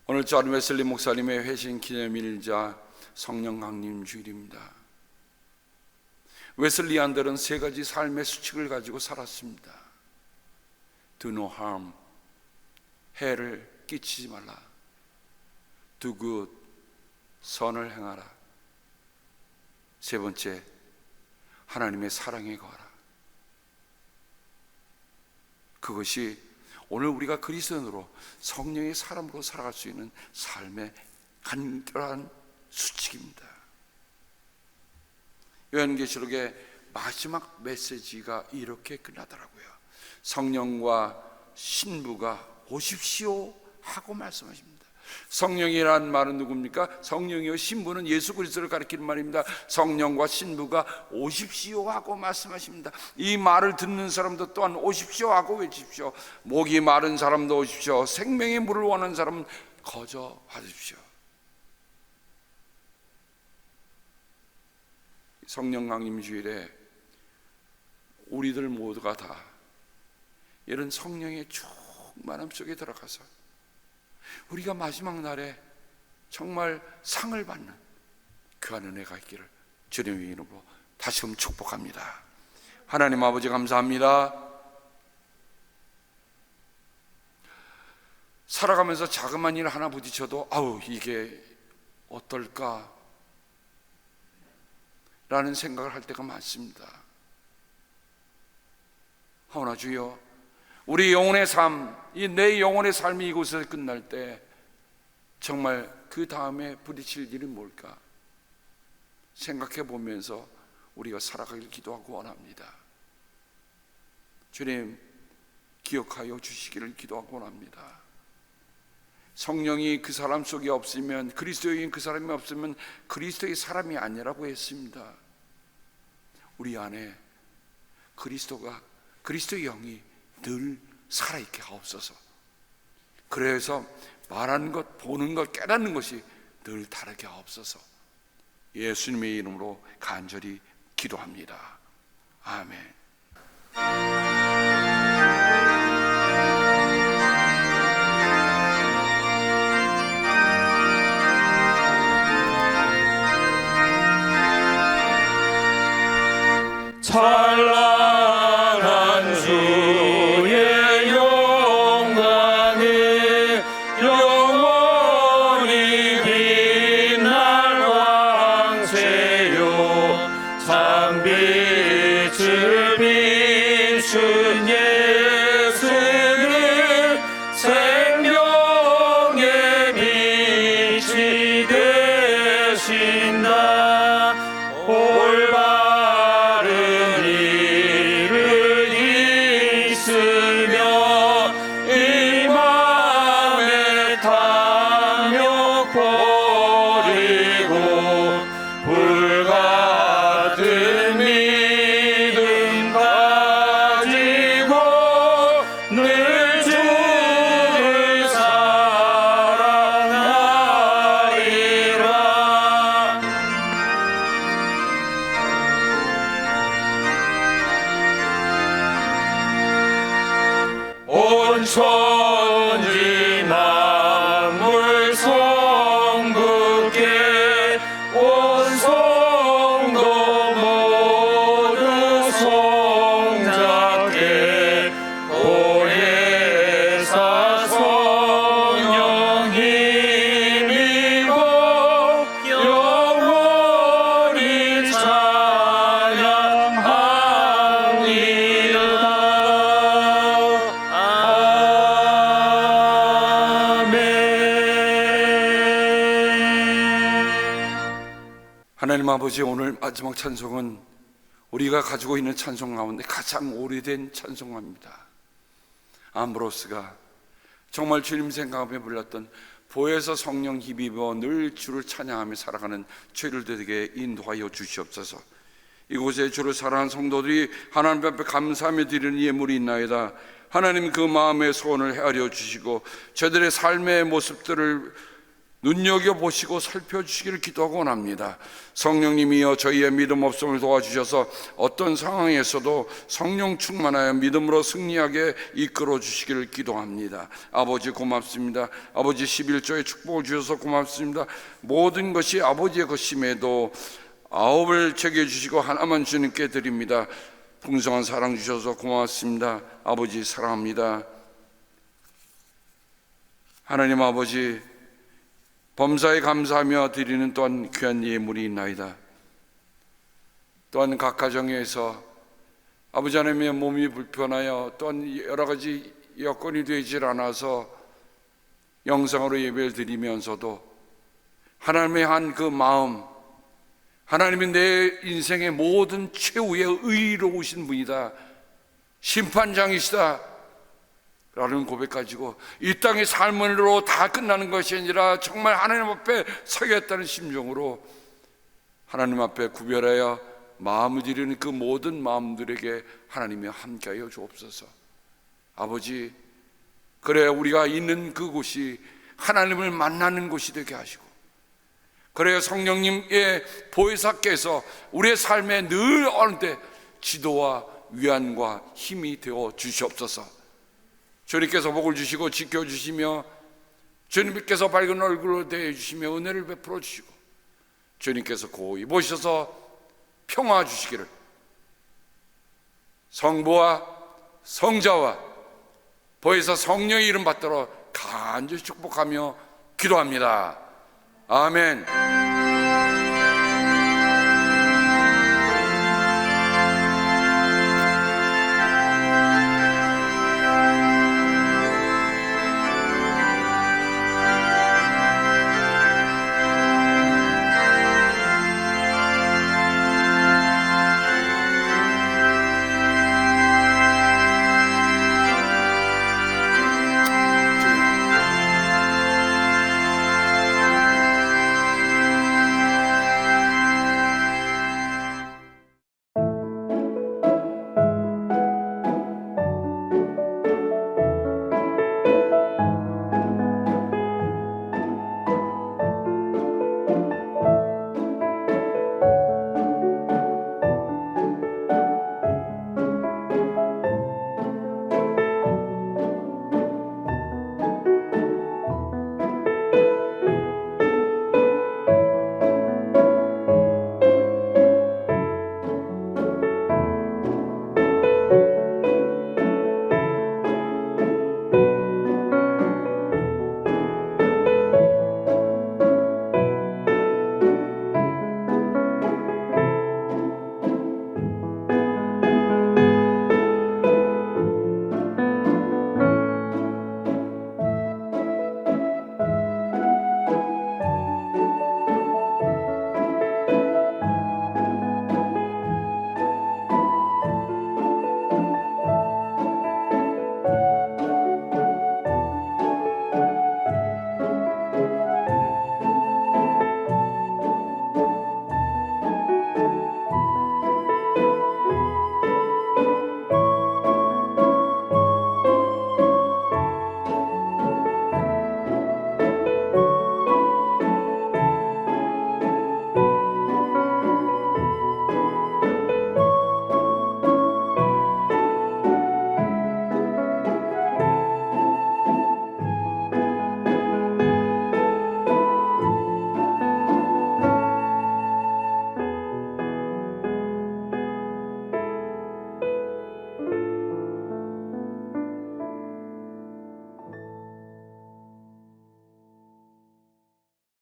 오늘 존 웨슬리 목사님의 회신 기념일자 성령 강림 주일입니다. 웨슬리안들은 세 가지 삶의 수칙을 가지고 살았습니다. Do no harm, 해를 끼치지 말라. Do good, 선을 행하라. 세 번째, 하나님의 사랑에 거하라. 그것이 오늘 우리가 그리스도인으로 성령의 사람으로 살아갈 수 있는 삶의 간결한 수칙입니다. 요한계시록의 마지막 메시지가 이렇게 끝나더라고요. 성령과 신부가 오십시오 하고 말씀하십니다. 성령이라는 말은 누굽니까? 성령이요 신부는 예수 그리스도를 가리키는 말입니다. 성령과 신부가 오십시오 하고 말씀하십니다. 이 말을 듣는 사람도 또한 오십시오 하고 외치십시오. 목이 마른 사람도 오십시오. 생명의 물을 원하는 사람은 거저 받으십시오. 성령 강림 주일에 우리들 모두가 다 이런 성령의 충만함 속에 들어가서 우리가 마지막 날에 정말 상을 받는 귀한 은혜가 있기를 주님의 이름으로 다시금 축복합니다. 하나님 아버지 감사합니다. 살아가면서 자그마한 일 하나 부딪혀도 아우 이게 어떨까 라는 생각을 할 때가 많습니다. 하오나 주여, 우리 영혼의 삶, 이 내 영혼의 삶이 이곳에서 끝날 때 정말 그 다음에 부딪힐 일이 뭘까 생각해 보면서 우리가 살아가길 기도하고 원합니다. 주님, 기억하여 주시기를 기도하고 원합니다. 성령이 그 사람 속에 없으면, 그리스도인 그 사람이 없으면 그리스도의 사람이 아니라고 했습니다. 우리 안에 그리스도의 영이 늘 살아있게 하옵소서. 그래서 말하는 것, 보는 것, 깨닫는 것이 늘 다르게 하옵소서. 예수님의 이름으로 간절히 기도합니다. 아멘. 찬란한 주의 영광을 영원히 빛날 왕세요. 참빛을 비춘 예수는 생명의 빛이 되신다. 올바른 일을 있으며 이 맘에 탐욕 버리고 불같은 믿음 가지고 늘 주를 사랑하리라. 온 천지 만물 성부께 온 성도 모두 송잡게 보혜사 성령 힘입어 영원히 하나님 아버지, 오늘 마지막 찬송은 우리가 가지고 있는 찬송 가운데 가장 오래된 찬송가입니다. 암브로스가 정말 주님 생각하며 불렀던 보혜사 성령 힘입어 늘 주를 찬양하며 살아가는 저희를 되게 인도하여 주시옵소서. 이곳에 주를 사랑하는 성도들이 하나님 앞에 감사하며 드리는 예물이 있나이다. 하나님 그 마음의 소원을 헤아려 주시고 저들의 삶의 모습들을 눈여겨보시고 살펴주시기를 기도하고 원합니다. 성령님이여 저희의 믿음 없음을 도와주셔서 어떤 상황에서도 성령 충만하여 믿음으로 승리하게 이끌어 주시기를 기도합니다. 아버지 고맙습니다. 아버지 11조의 축복을 주셔서 고맙습니다. 모든 것이 아버지의 것임에도 9을 챙겨주시고 하나만 주님께 드립니다. 풍성한 사랑 주셔서 고맙습니다. 아버지 사랑합니다. 하나님 아버지, 범사에 감사하며 드리는 또한 귀한 예물이 있나이다. 또한 각 가정에서 아버지 하나님의 몸이 불편하여 또한 여러 가지 여건이 되질 않아서 영상으로 예배를 드리면서도 하나님의 한 그 마음, 하나님이 내 인생의 모든 최후의 의로우신 분이다, 심판장이시다 라는 고백 가지고 이 땅의 삶으로 다 끝나는 것이 아니라 정말 하나님 앞에 서겠다는 심정으로 하나님 앞에 구별하여 마음을 드리는 그 모든 마음들에게 하나님이 함께하여 주옵소서. 아버지, 그래 우리가 있는 그곳이 하나님을 만나는 곳이 되게 하시고, 그래야 성령님의 보혜사께서 우리의 삶에 늘 어느 때 지도와 위안과 힘이 되어 주시옵소서. 주님께서 복을 주시고 지켜주시며 주님께서 밝은 얼굴로 대해주시며 은혜를 베풀어 주시고 주님께서 고이 보셔서 평화 주시기를 성부와 성자와 보혜사 성령의 이름 받들어 간절히 축복하며 기도합니다. 아멘.